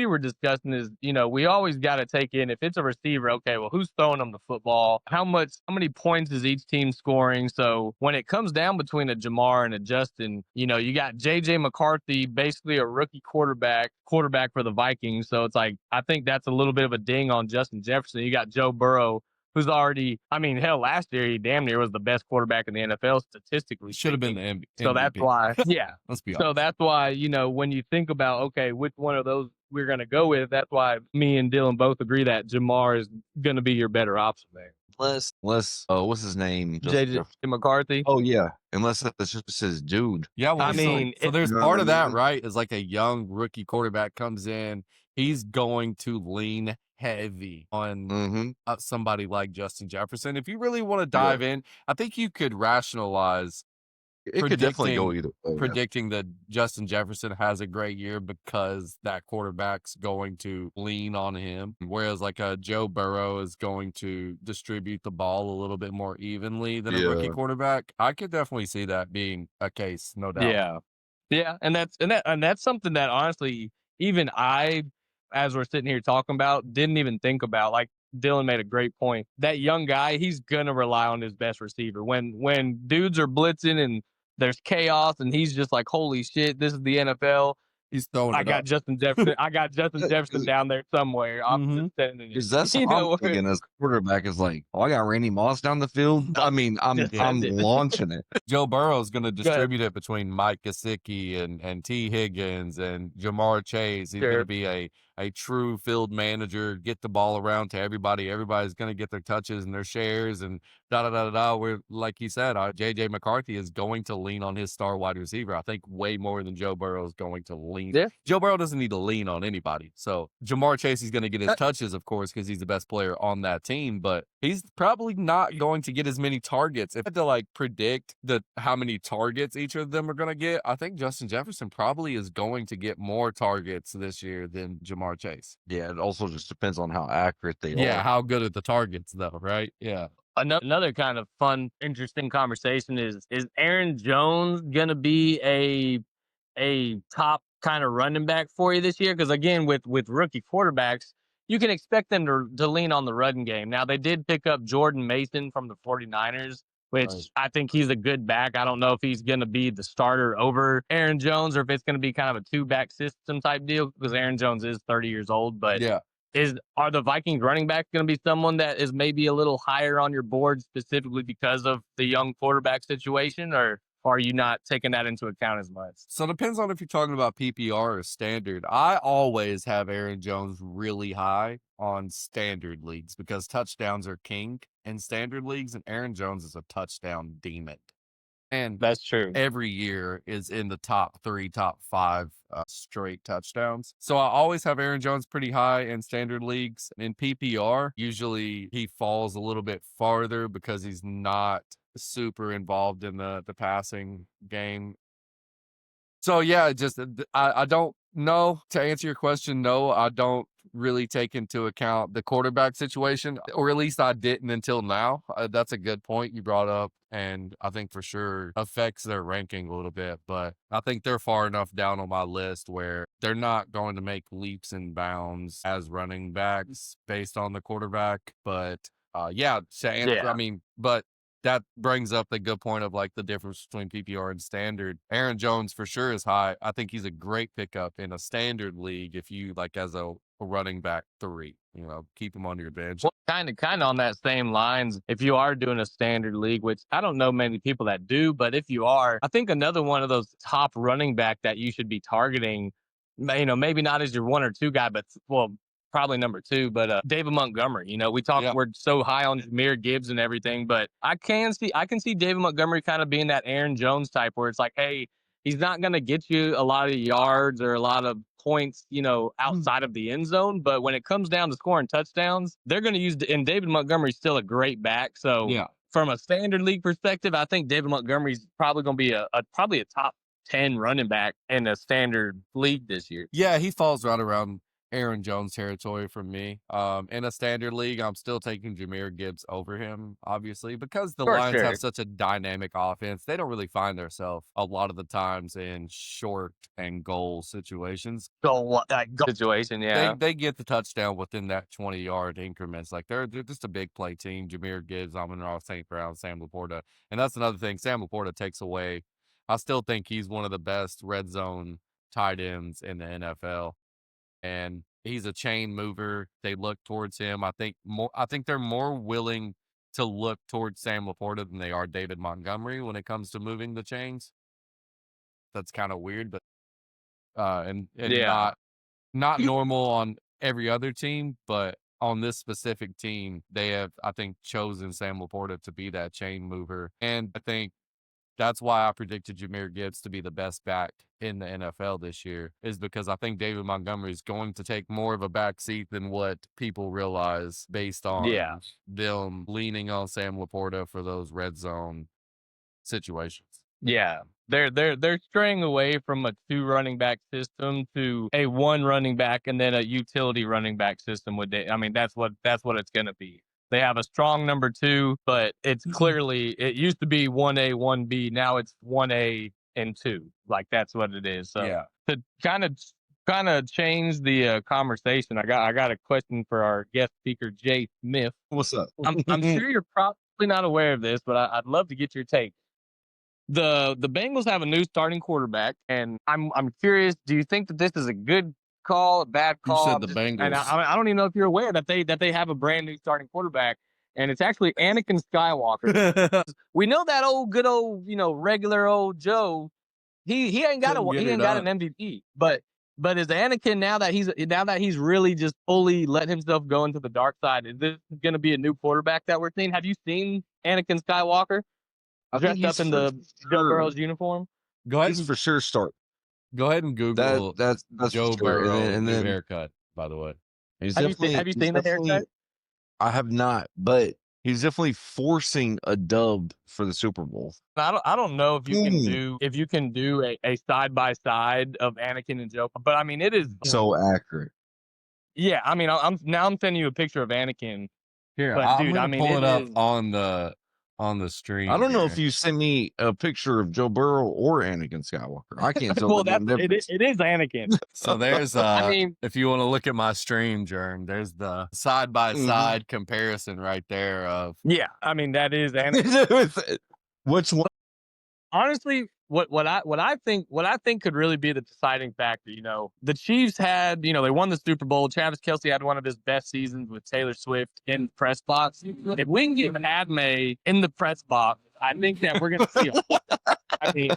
were discussing is, we always got to take in if it's a receiver. Okay, well, who's throwing them the football? How many points is each team scoring? So when it comes down between a Jamar and a Justin, you got JJ McCarthy, basically a rookie quarterback for the Vikings. So it's like I think that's a little bit of a ding on Justin Jefferson. You got Joe Burrow, who's already, hell, last year he damn near was the best quarterback in the NFL statistically. Should have been the MVP. So that's why, yeah. Let's be honest. So that's why, when you think about, okay, which one of those we're going to go with, that's why me and Dylan both agree that Jamar is going to be your better option there. Unless what's his name? JJ McCarthy. Oh yeah, unless that's just his dude. Yeah, well, so there's You know part what of I that, mean? right? Is like a young rookie quarterback comes in, he's going to lean heavy on somebody like Justin Jefferson. If you really want to dive in, I think you could rationalize It could definitely go either way. predicting that Justin Jefferson has a great year because that quarterback's going to lean on him, whereas like a Joe Burrow is going to distribute the ball a little bit more evenly than a rookie quarterback. I could definitely see that being a case, no doubt. Yeah, and that's something that honestly, even I, as we're sitting here talking about, didn't even think about. Like Dylan made a great point. That young guy, he's gonna rely on his best receiver. When dudes are blitzing and there's chaos and he's just like, holy shit, this is the NFL. He's throwing I it got up. Justin Jefferson. I got Justin Jefferson down there somewhere. I'm just sending Because it. that's You what I'm know, thinking as quarterback is like, oh, I got Randy Moss down the field. I mean, I'm just send it. launching it. Joe Burrow's going to Go ahead. distribute it between Mike Gesicki and T. Higgins and Jamar Chase. He's going Sure. to be a true field manager, get the ball around to everybody. Everybody's going to get their touches and their shares and da-da-da-da-da. Where, like you said, J.J. McCarthy is going to lean on his star wide receiver, I think, way more than Joe Burrow is going to lean. Yeah. Joe Burrow doesn't need to lean on anybody. So Jamar Chase is going to get his touches, of course, because he's the best player on that team, but he's probably not going to get as many targets. If I had to like predict how many targets each of them are going to get, I think Justin Jefferson probably is going to get more targets this year than Jamar Chase. Yeah, it also just depends on how accurate they Yeah, are. how good at the targets though, right? Yeah. Another kind of fun, interesting conversation is Aaron Jones gonna be a top kind of running back for you this year? Because again, with rookie quarterbacks, you can expect them to lean on the run game. Now, they did pick up Jordan Mason from the 49ers, which I think he's a good back. I don't know if he's going to be the starter over Aaron Jones or if it's going to be kind of a two-back system type deal because Aaron Jones is 30 years old. But yeah. Are the Vikings running back going to be someone that is maybe a little higher on your board specifically because of the young quarterback situation, or are you not taking that into account as much? So it depends on if you're talking about PPR or standard. I always have Aaron Jones really high on standard leagues because touchdowns are king in standard leagues, and Aaron Jones is a touchdown demon. And that's true. Every year is in the top 3, top 5 straight touchdowns. So I always have Aaron Jones pretty high in standard leagues. In PPR, usually he falls a little bit farther because he's not super involved in the passing game. So yeah, just I don't know. To answer your question, no, I don't really take into account the quarterback situation, or at least I didn't until now. That's a good point you brought up, and I think for sure affects their ranking a little bit. But I think they're far enough down on my list where they're not going to make leaps and bounds as running backs based on the quarterback. But yeah, to answer, I mean, but that brings up the good point of like the difference between PPR and standard. Aaron Jones for sure is high. I think he's a great pickup in a standard league if you like as a running back 3, keep him on your bench. Well, kind of on that same lines, if you are doing a standard league, which I don't know many people that do, but if you are, I think another one of those top running back that you should be targeting, maybe not as your 1 or 2 guy, but probably number 2, but David Montgomery. We talk, we're so high on Jahmyr Gibbs and everything, but I can see David Montgomery kind of being that Aaron Jones type where it's like, hey, he's not going to get you a lot of yards or a lot of points, outside of the end zone, but when it comes down to scoring touchdowns, they're going to use, and David Montgomery's still a great back. So from a standard league perspective, I think David Montgomery's probably going to be probably a top 10 running back in a standard league this year. Yeah, he falls right around Aaron Jones territory for me. In a standard league, I'm still taking Jahmyr Gibbs over him, obviously, because the Lions have such a dynamic offense. They don't really find themselves a lot of the times in short and goal situations. Goal situation, yeah. They get the touchdown within that 20-yard increments. Like they're just a big play team. Jahmyr Gibbs, Amon-Ra St. Brown, Sam Laporta. And that's another thing. Sam Laporta takes away. I still think he's one of the best red zone tight ends in the NFL. And he's a chain mover. They look towards him. I think they're more willing to look towards Sam Laporta than they are David Montgomery when it comes to moving the chains. That's kind of weird, but not normal on every other team, but on this specific team, they have, I think, chosen Sam Laporta to be that chain mover. And I think that's why I predicted Jahmyr Gibbs to be the best back in the NFL this year, is because I think David Montgomery is going to take more of a back seat than what people realize based on them leaning on Sam Laporta for those red zone situations. Yeah. They're straying away from a 2 running back system to a 1 running back and then a utility running back system that's what it's going to be. They have a strong number 2, but it's clearly, it used to be 1A, 1B. Now it's 1A and 2. Like that's what it is. So to kind of change the conversation, I got a question for our guest speaker, Jay Smith. What's up? I'm sure you're probably not aware of this, but I'd love to get your take. The Bengals have a new starting quarterback, and I'm curious. Do you think that this is a good call, a bad You call? said the Bengals. And I don't even know if you're aware that they have a brand new starting quarterback, and it's actually Anakin Skywalker. We know that good old regular old Joe. He ain't got an MVP, but is Anakin now that he's really just fully let himself go into the dark side? Is this going to be a new quarterback that we're seeing? Have you seen Anakin Skywalker dressed up in the Joe Burrow's uniform? Go ahead. He's for sure start. Go ahead and Google That's Joe for sure. Burrow And then haircut. By the way, have you seen the haircut? I have not, but he's definitely forcing a dub for the Super Bowl. I don't know if you can do a side by side of Anakin and Joe, but I mean it is so accurate. Yeah, I mean I'm sending you a picture of Anakin. Here, but, I'm dude, gonna pull it up is, on the stream. I don't know here. if you send me a picture of Joe Burrow or Anakin Skywalker. I can't tell. Well, it is Anakin. So there's if you want to look at my stream, Germ, there's the side by side comparison right there of I mean that is Anakin. Which one? Honestly, what I think could really be the deciding factor, the Chiefs had, they won the Super Bowl. Travis Kelce had one of his best seasons with Taylor Swift in the press box. If we can get Padme in the press box, I think that we're going to see I mean,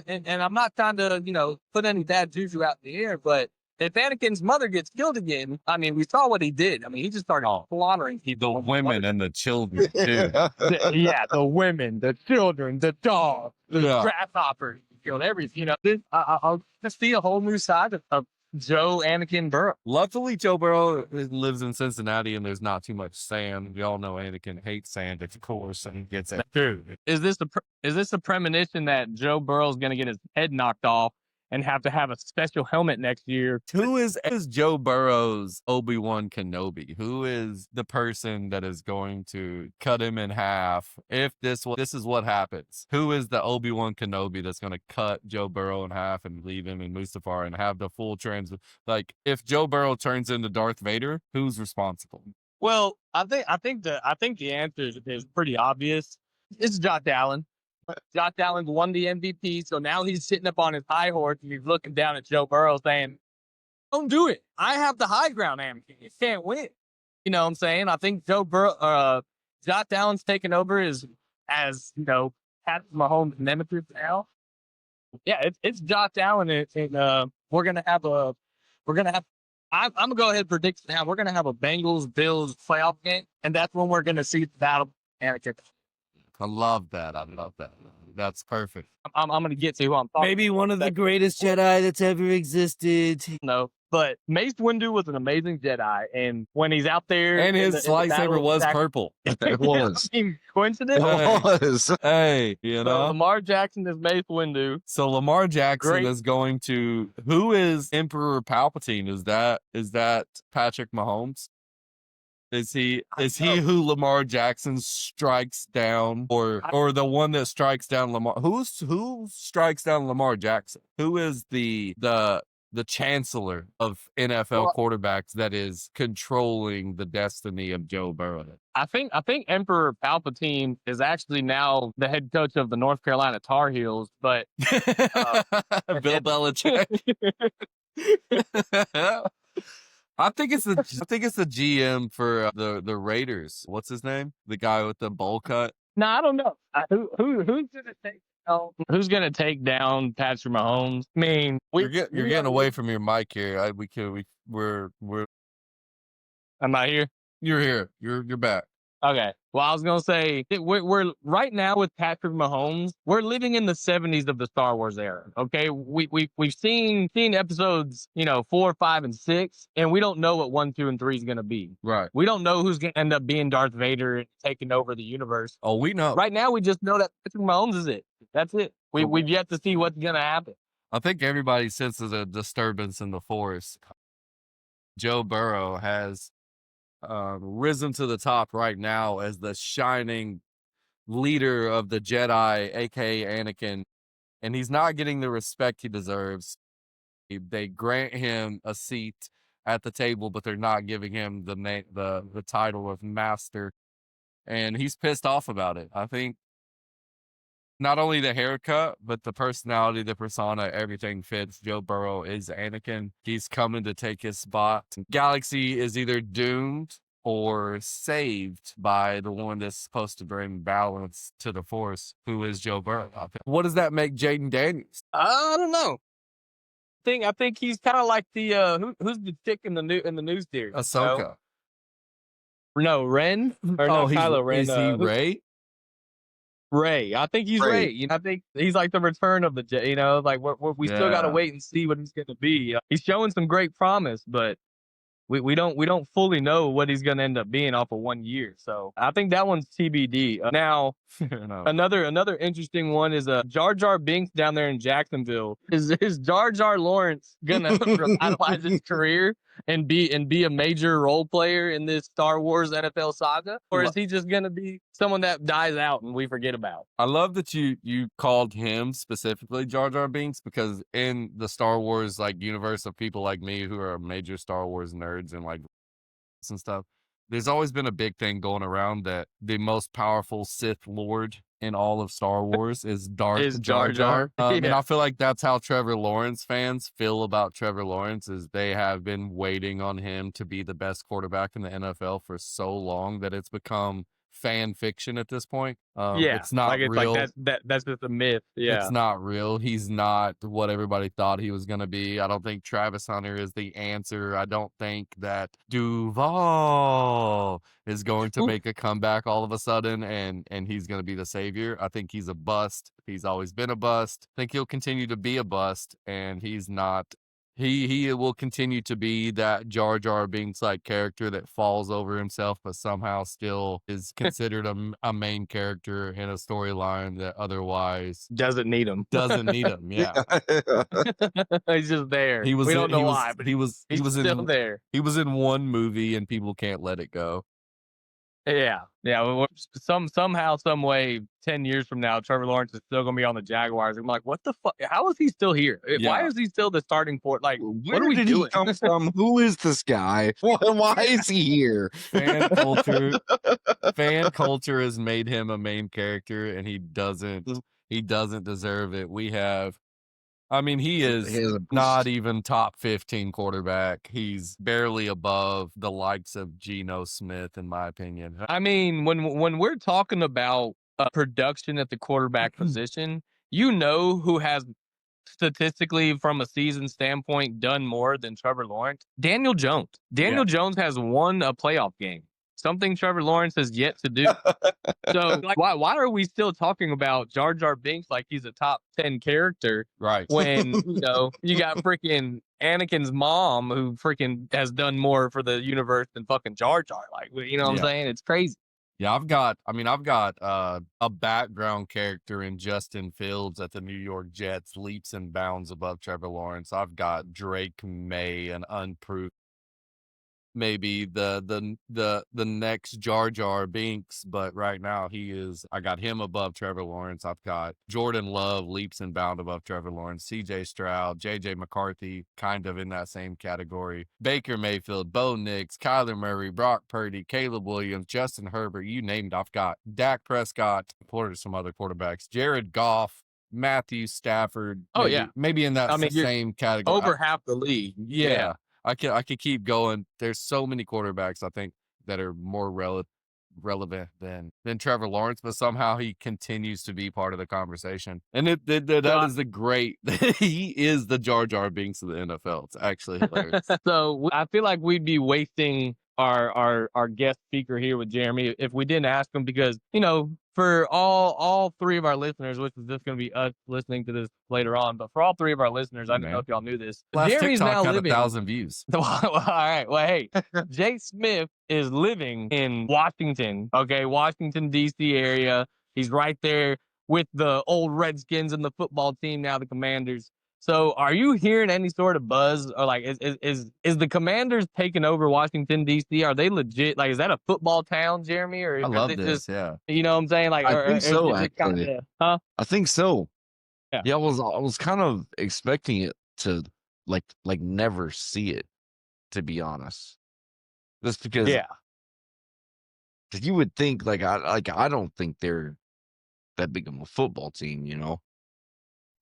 and I'm not trying to, put any bad juju out in the air, but if Anakin's mother gets killed again, I mean, we saw what he did. I mean, he just started slaughtering people. The women and the children, too. The women, the children, the dogs, the grasshoppers. He killed everything. I'll just see a whole new side of Joe Anakin Burrow. Luckily, Joe Burrow lives in Cincinnati, and there's not too much sand. We all know Anakin hates sand, of course, and gets it. Dude, is this a premonition that Joe Burrow's going to get his head knocked off and have to have a special helmet next year? Who is Joe Burrow's Obi-Wan Kenobi? Who is the person that is going to cut him in half if this is what happens? Who is the Obi-Wan Kenobi that's going to cut Joe Burrow in half and leave him in Mustafar and have the full like if Joe Burrow turns into Darth Vader, who's responsible? Well, I think the answer is pretty obvious. It's Josh Allen. Josh Allen won the MVP, so now he's sitting up on his high horse and he's looking down at Joe Burrow saying, "Don't do it. I have the high ground, Anakin. You can't win." You know what I'm saying? I think Josh Allen's taken over as Patrick Mahomes' nemesis now. Yeah, it's Josh Allen, and we're gonna have. I'm gonna go ahead and predict now. We're gonna have a Bengals-Bills playoff game, and that's when we're gonna see the battle. Anakin. I love that. That's perfect. I'm going to get to who I'm talking Maybe one of the greatest Jedi that's ever existed. No, but Mace Windu was an amazing Jedi, and when he's out there, and his lightsaber was purple. It was. Coincidence? It was. Hey, So Lamar Jackson is Mace Windu. So Lamar Jackson is going to. Who is Emperor Palpatine? Is that Patrick Mahomes? Is he who Lamar Jackson strikes down, or the one that strikes down Lamar? Who strikes down Lamar Jackson? Who is the chancellor of NFL quarterbacks that is controlling the destiny of Joe Burrow? I think Emperor Palpatine is actually now the head coach of the North Carolina Tar Heels, but Bill Belichick. I think it's the GM for the Raiders. What's his name? The guy with the bowl cut. No, I don't know. Who's gonna take down Patrick Mahomes? I mean, you're getting away from your mic here. We're. Am I here? You're here. You're back. Okay. Well, I was gonna say we're right now with Patrick Mahomes. We're living in the 70s of the Star Wars era. Okay, we've seen episodes 4, 5, and 6, and we don't know what 1, 2, and 3 is gonna be. Right. We don't know who's gonna end up being Darth Vader and taking over the universe. Oh, we know. Right now, we just know that Patrick Mahomes is it. That's it. We've yet to see what's gonna happen. I think everybody senses a disturbance in the force. Joe Burrow has risen to the top right now as the shining leader of the Jedi, aka Anakin, and he's not getting the respect he deserves. They grant him a seat at the table, but they're not giving him the title of master, and he's pissed off about it. I think not only the haircut, but the personality, the persona, everything fits. Joe Burrow is Anakin. He's coming to take his spot. Galaxy is either doomed or saved by the one that's supposed to bring balance to the Force, who is Joe Burrow. What does that make Jaden Daniels? I don't know. I think he's kind of like the who's the chick in the news series? Ahsoka. No, Ren or Oh, not Kylo Ren. is he Rey? Ray. I think he's Ray. You know, I think he's like the return of the Jedi. You know, like we still got to Yeah. wait and see what he's going to be. He's showing some great promise, but we don't fully know what he's going to end up being off of 1 year. So I think that one's TBD. Now, No. another interesting one is Jar Jar Binks down there in Jacksonville. Is Jar Jar Lawrence gonna revitalize his career and be a major role player in this Star Wars NFL saga, or is he just gonna be someone that dies out and we forget about? I love that you called him specifically Jar Jar Binks, because in the Star Wars like universe of people like me who are major Star Wars nerds and like and stuff, there's always been a big thing going around that the most powerful Sith Lord in all of Star Wars is Darth Jar Jar. And I feel like that's how Trevor Lawrence fans feel about Trevor Lawrence, is they have been waiting on him to be the best quarterback in the NFL for so long that it's become fan fiction at this point. It's not real. Like that's just a myth. Yeah, it's not real. He's not what everybody thought he was going to be. I don't think Travis Hunter is the answer. I don't think that Duval is going to make a comeback all of a sudden and he's going to be the savior. I think he's a bust. He's always been a bust. I think he'll continue to be a bust, and he's not. He will continue to be that Jar Jar Binks like character that falls over himself, but somehow still is considered a main character in a storyline that otherwise doesn't need him. Yeah, he's just there. we don't know why, but he was still there. He was in one movie, and people can't let it go. Yeah. Somehow, some way, 10 years from now, Trevor Lawrence is still going to be on the Jaguars. I'm like, what the fuck? How is he still here? Why is he still the starting port? Like, what are we doing? He come from? Who is this guy? Why is he here? Fan culture has made him a main character, and he doesn't deserve it. He is not even top 15 quarterback. He's barely above the likes of Geno Smith, in my opinion. I mean, when we're talking about production at the quarterback position, you know who has statistically, from a season standpoint, done more than Trevor Lawrence? Daniel Jones. Daniel Jones has won a playoff game. Something Trevor Lawrence has yet to do. So, like, why are we still talking about Jar Jar Binks like he's a top 10 character? Right. When, you got freaking Anakin's mom who freaking has done more for the universe than fucking Jar Jar. Like, what I'm saying? It's crazy. Yeah, I've got a background character in Justin Fields at the New York Jets, leaps and bounds above Trevor Lawrence. I've got Drake May, an unproven, maybe the next Jar Jar Binks, but right now I got him above Trevor Lawrence. I've got Jordan Love, leaps and bounds above Trevor Lawrence. CJ Stroud, JJ McCarthy, kind of in that same category. Baker Mayfield, Bo Nix, Kyler Murray, Brock Purdy, Caleb Williams, Justin Herbert, you named. I've got Dak Prescott, some other quarterbacks, Jared Goff, Matthew Stafford. Maybe in that same category. Over half the league. Yeah. I could keep going. There's so many quarterbacks, I think, that are more relevant than Trevor Lawrence, but somehow he continues to be part of the conversation. And that is the great. He is the Jar Jar Binks of the NFL. It's actually hilarious. So I feel like we'd be wasting our guest speaker here with Jeremy if we didn't ask him, because for all three of our listeners, which is just going to be us listening to this later on, but for all three of our listeners, I don't know if y'all knew this. Last Jeremy's TikTok now got living 1,000 views. All right. Well, hey, Jay Smith is living in Washington. Okay, Washington D.C. area. He's right there with the old Redskins and the football team now, the Commanders. So, are you hearing any sort of buzz, or like is the Commanders taking over Washington D.C.? Are they legit? Like, is that a football town, Jeremy? Or I love this. Just, yeah, you know what I'm saying? Like, I think so. Actually, huh? I think so. Yeah. I was kind of expecting it to like never see it, to be honest. Just because, you would think I don't think they're that big of a football team, you know.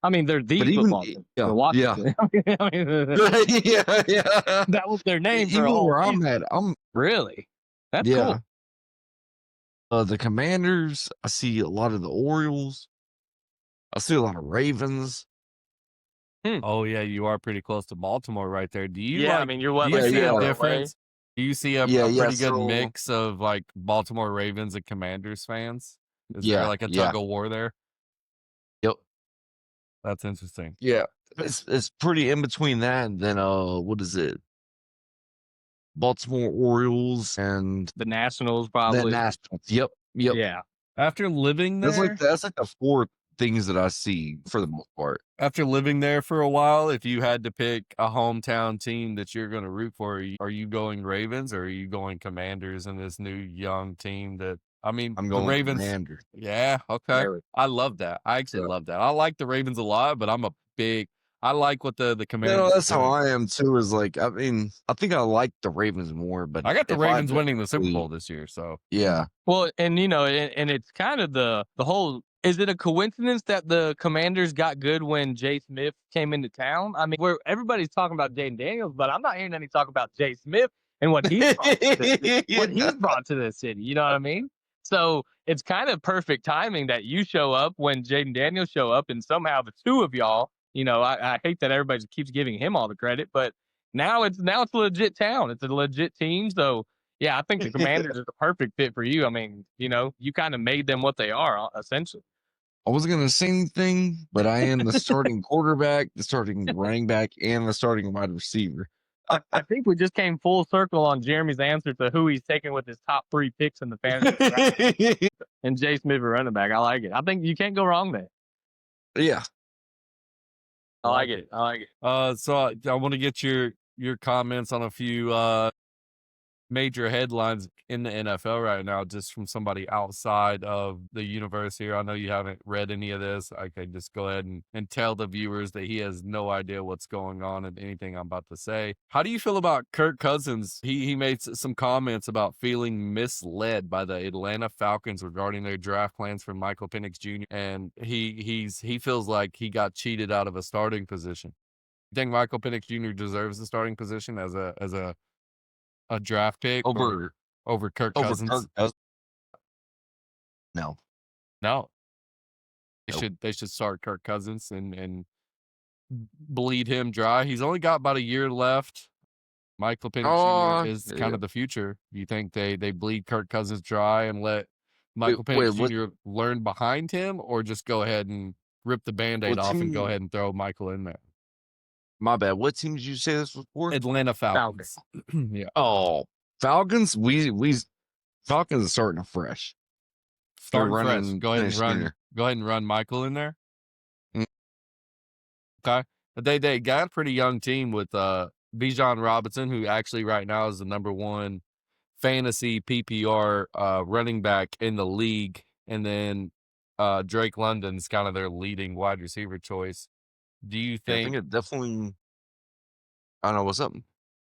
I mean, they're the But even football team. yeah, The yeah, Washington. I mean, yeah. that was their name for a Even whole where I'm season. at, Really? That's yeah. cool. The Commanders. I see a lot of the Orioles. I see a lot of Ravens. Oh yeah, you are pretty close to Baltimore right there. Do you Yeah, I mean, you're what, do you like see an a hour away? difference? Do you see a Yeah, pretty good so mix of like Baltimore Ravens and Commanders fans? Is there yeah, like a yeah, tug of war there? yep, That's interesting. yeah. It's pretty in between that and then what is it? Baltimore Orioles and The Nationals, the probably. Nationals. Yep, yep. Yeah. After living That's there, like the four things that I see for the most part. after living there for a while, if you had to pick a hometown team that you're going to root for, are you going Ravens or are you going Commanders in this new young team that, I mean, I'm the going Ravens. Commanders. Yeah, okay. Very. I love that. I actually Yeah. love that. I like the Ravens a lot, but I like what the Commanders No, are that's how doing. I am too. Is like, I mean, I think I like the Ravens more, but I got the if I Ravens winning the Super actually- Bowl this year, so yeah, Well, and you know, and it's kind of the whole. Is it a coincidence that the Commanders got good when Jay Smith came into town? I mean, where everybody's talking about Jaden Daniels, but I'm not hearing any talk about Jay Smith and what he's brought to this city. You know what I mean? So it's kind of perfect timing that you show up when Jaden Daniels show up, and somehow the two of y'all. You know, I hate that everybody keeps giving him all the credit, but now it's a legit town. It's a legit team. So yeah, I think the Commanders are the perfect fit for you. I mean, you know, you kind of made them what they are, essentially. I wasn't gonna say anything, but I am the starting quarterback, the starting running back, and the starting wide receiver. I think we just came full circle on Jeremy's answer to who he's taking with his top 3 picks in the fantasy draft. And Jay Smith, a running back. I like it. I think you can't go wrong there. Yeah. I like it. I like it. So I want to get your comments on a few major headlines in the NFL right now, just from somebody outside of the universe here. I know you haven't read any of this. I can just go ahead and tell the viewers that he has no idea what's going on and anything I'm about to say. How do you feel about Kirk Cousins? He made some comments about feeling misled by the Atlanta Falcons regarding their draft plans for Michael Penix Jr. And he feels like he got cheated out of a starting position. You think Michael Penix Jr. deserves the starting position as a draft pick over Kirk Cousins? Kirk Cousins. No. No. Nope. They should start Kirk Cousins and bleed him dry. He's only got about a year left. Michael Penix Jr. is kind of the future. Do you think they bleed Kirk Cousins dry and let Michael Penix Jr. learn behind him, or just go ahead and rip the Band-Aid off and go ahead and throw Michael in there? My bad. What team did you say this was for? Atlanta Falcons. Yeah. Oh, Falcons. Falcons are starting fresh. Starting fresh. running Go ahead and Penix run. Jr. Go ahead and run Michael in there. Mm. Okay. But they got a pretty young team with Bijan Robinson, who actually right now is the number 1 fantasy PPR running back in the league, and then Drake London's kind of their leading wide receiver choice. Do you I think? think it definitely. I don't know what's up.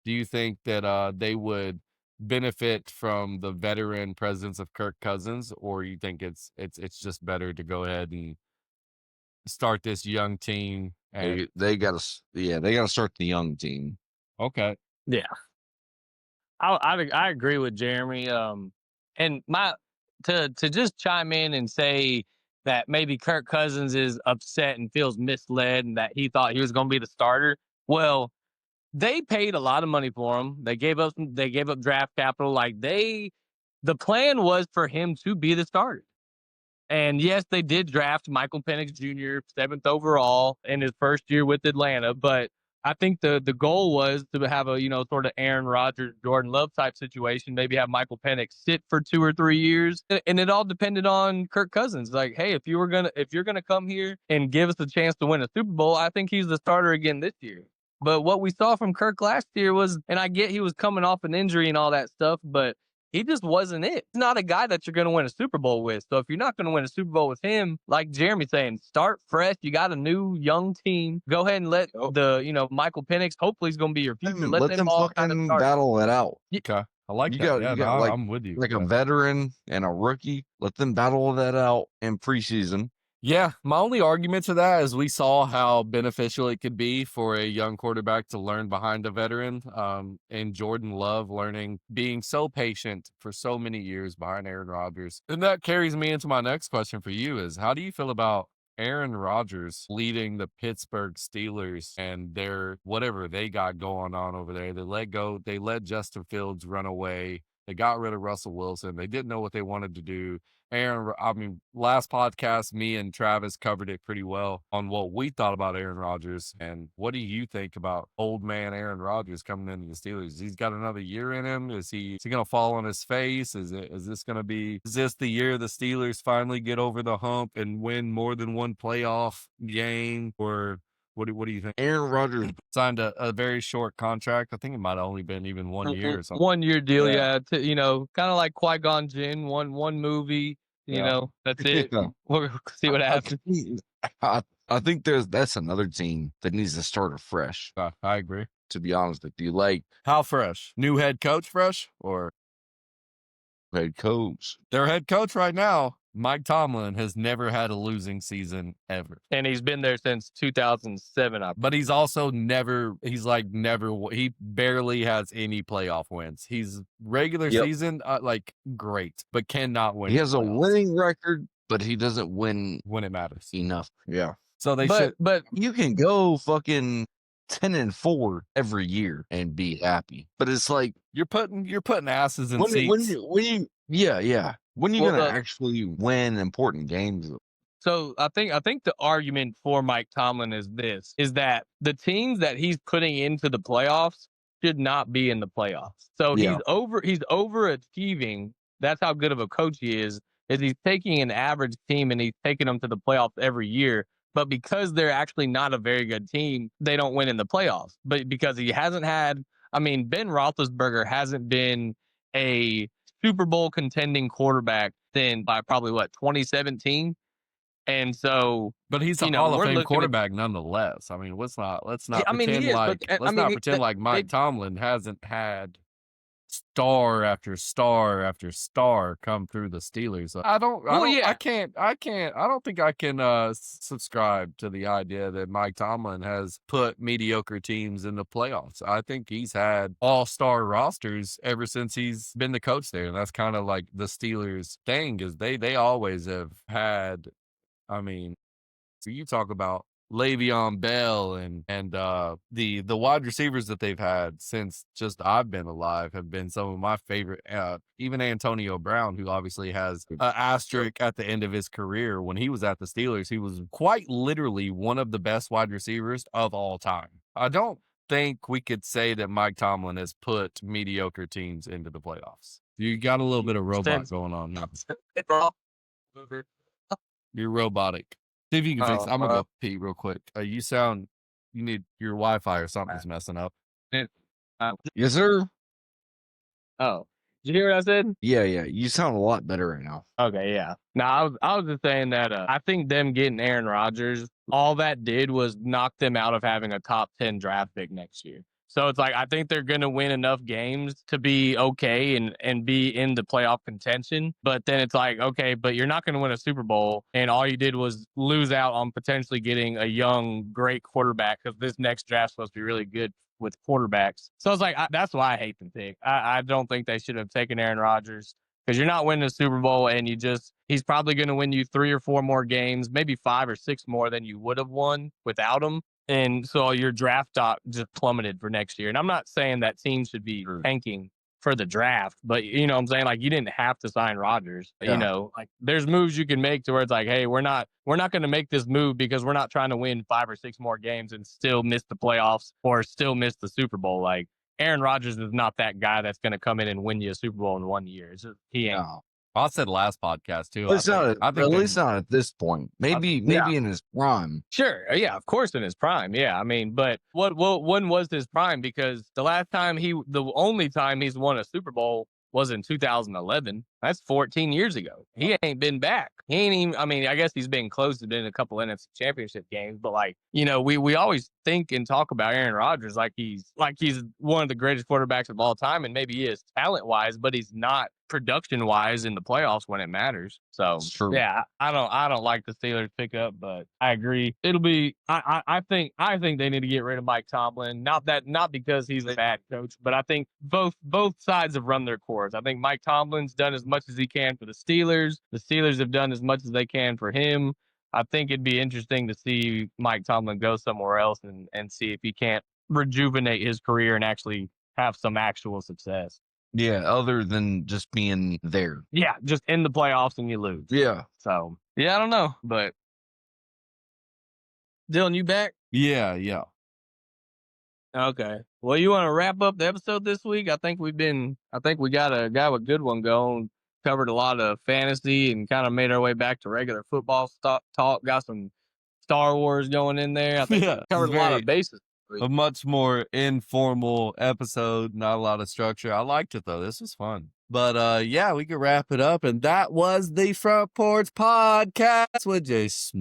Do you think that they would benefit from the veteran presence of Kirk Cousins, or you think it's just better to go ahead and start this young team? And They got to start the young team. okay, Yeah. I agree with Jeremy. And to just chime in and say that maybe Kirk Cousins is upset and feels misled and that he thought he was going to be the starter. Well, they paid a lot of money for him. They gave up draft capital. The plan was for him to be the starter. And yes, they did draft Michael Penix Jr. 7th overall in his first year with Atlanta, but I think the goal was to have a, sort of Aaron Rodgers, Jordan Love type situation, maybe have Michael Penix sit for 2 or 3 years. And it all depended on Kirk Cousins. Like, hey, if you're going to come here and give us a chance to win a Super Bowl, I think he's the starter again this year. But what we saw from Kirk last year was, and I get he was coming off an injury and all that stuff, but he just wasn't it. He's not a guy that you're going to win a Super Bowl with. So if you're not going to win a Super Bowl with him, like Jeremy's saying, start fresh. You got a new young team. Go ahead and let Michael Penix, hopefully he's going to be your future. Let them all fucking battle it out. okay, I like You that. got Yeah, you no, got like I'm with you. like a Yeah. veteran and a rookie. Let them battle that out in preseason. Yeah, my only argument to that is we saw how beneficial it could be for a young quarterback to learn behind a veteran. And Jordan Love being so patient for so many years behind Aaron Rodgers. And that carries me into my next question for you is how do you feel about Aaron Rodgers leading the Pittsburgh Steelers and their whatever they got going on over there? They let Justin Fields run away. They got rid of Russell Wilson. They didn't know what they wanted to do. Last podcast, me and Travis covered it pretty well on what we thought about Aaron Rodgers. And what do you think about old man Aaron Rodgers coming into the Steelers? He's got another year in him. Is he going to fall on his face? Is this the year the Steelers finally get over the hump and win more than one playoff game? Or what do you think? Aaron Rodgers Signed a very short contract. I think it might have only been even 1 year or something. 1 year deal, Yeah. you know, kind of like Qui-Gon Jinn, one movie, you know, that's it. Yeah. We'll see what happens. I think that's another team that needs to start afresh. I agree. To be honest with you, like How fresh? New head coach fresh or head coach. their head coach right now, Mike Tomlin, has never had a losing season ever. And he's been there since 2007. But he's also he barely has any playoff wins. He's regular season, great, but cannot win. He has a playoffs winning record, but he doesn't win when it matters. enough. Yeah. So But You can go fucking 10-4 every year and be happy. But it's like you're putting asses in when seats. you when you gonna actually win important games? So I think the argument for Mike Tomlin is that the teams that he's putting into the playoffs should not be in the playoffs. So he's overachieving. That's how good of a coach he is he's taking an average team and he's taking them to the playoffs every year. But because they're actually not a very good team, they don't win in the playoffs. But because he hasn't had, Ben Roethlisberger hasn't been a Super Bowl contending quarterback then by probably 2017. And so, but he's a Hall of Fame quarterback nonetheless. Let's not pretend like Mike Tomlin hasn't had star after star after star come through the Steelers. I don't think I can subscribe to the idea that Mike Tomlin has put mediocre teams in the playoffs. I think he's had all-star rosters ever since he's been the coach there. And that's kind of like the Steelers thing is they always have had, so you talk about Le'Veon Bell and the wide receivers that they've had since just I've been alive have been some of my favorite. Even Antonio Brown, who obviously has an asterisk at the end of his career. When he was at the Steelers, he was quite literally one of the best wide receivers of all time. I don't think we could say that Mike Tomlin has put mediocre teams into the playoffs. You got a little bit of robot going on now. You're robotic. See if you can fix it. I'm going to go pee real quick. You need your Wi-Fi or something's messing up. Yes, sir. Oh, did you hear what I said? Yeah. You sound a lot better right now. Okay, yeah. No, I was just saying that I think them getting Aaron Rodgers, all that did was knock them out of having a top 10 draft pick next year. So it's like I think they're going to win enough games to be okay and be in the playoff contention. But then it's like, okay, but you're not going to win a Super Bowl. And all you did was lose out on potentially getting a young, great quarterback because this next draft's supposed to be really good with quarterbacks. So it's like that's why I hate the pick. I don't think they should have taken Aaron Rodgers because you're not winning a Super Bowl and he's probably going to win you 3 or 4 more games, maybe 5 or 6 more than you would have won without him. And so your draft stock just plummeted for next year. And I'm not saying that teams should be tanking for the draft, but you know what I'm saying? Like you didn't have to sign Rodgers. Yeah. You know, like there's moves you can make to where it's like, hey, we're not going to make this move because we're not trying to win 5 or 6 more games and still miss the playoffs or still miss the Super Bowl. Like Aaron Rodgers is not that guy that's going to come in and win you a Super Bowl in 1 year. He ain't. No. I said last podcast too. At least not at this point. Maybe in his prime. Sure, yeah, of course in his prime. Yeah, but when was his prime? Because the only time he's won a Super Bowl was in 2011. That's 14 years ago. He ain't been back. He ain't even, I mean, I guess he's been close to being in a couple NFC championship games, but like, you know, we always think and talk about Aaron Rodgers like he's one of the greatest quarterbacks of all time. And maybe he is talent wise, but he's not production wise in the playoffs when it matters. So It's true. yeah, I don't like the Steelers pick up, but I agree. It'll be, I think they need to get rid of Mike Tomlin. Not because he's a bad coach, but I think both sides have run their course. I think Mike Tomlin's done as much as he can for the Steelers. The Steelers have done as much as they can for him. I think it'd be interesting to see Mike Tomlin go somewhere else and see if he can't rejuvenate his career and actually have some actual success. Yeah, other than just being there. Yeah, just in the playoffs and you lose. Yeah. So, yeah, I don't know, but Dylan, you back? Yeah. Okay. Well, you want to wrap up the episode this week? I think we got a good one going. Covered a lot of fantasy and kind of made our way back to regular football talk. Got some Star Wars going in there. I think we covered a lot of bases. A much more informal episode, not a lot of structure. I liked it though. This was fun. But yeah, we could wrap it up. And that was the Front Porch Podcast with Jason.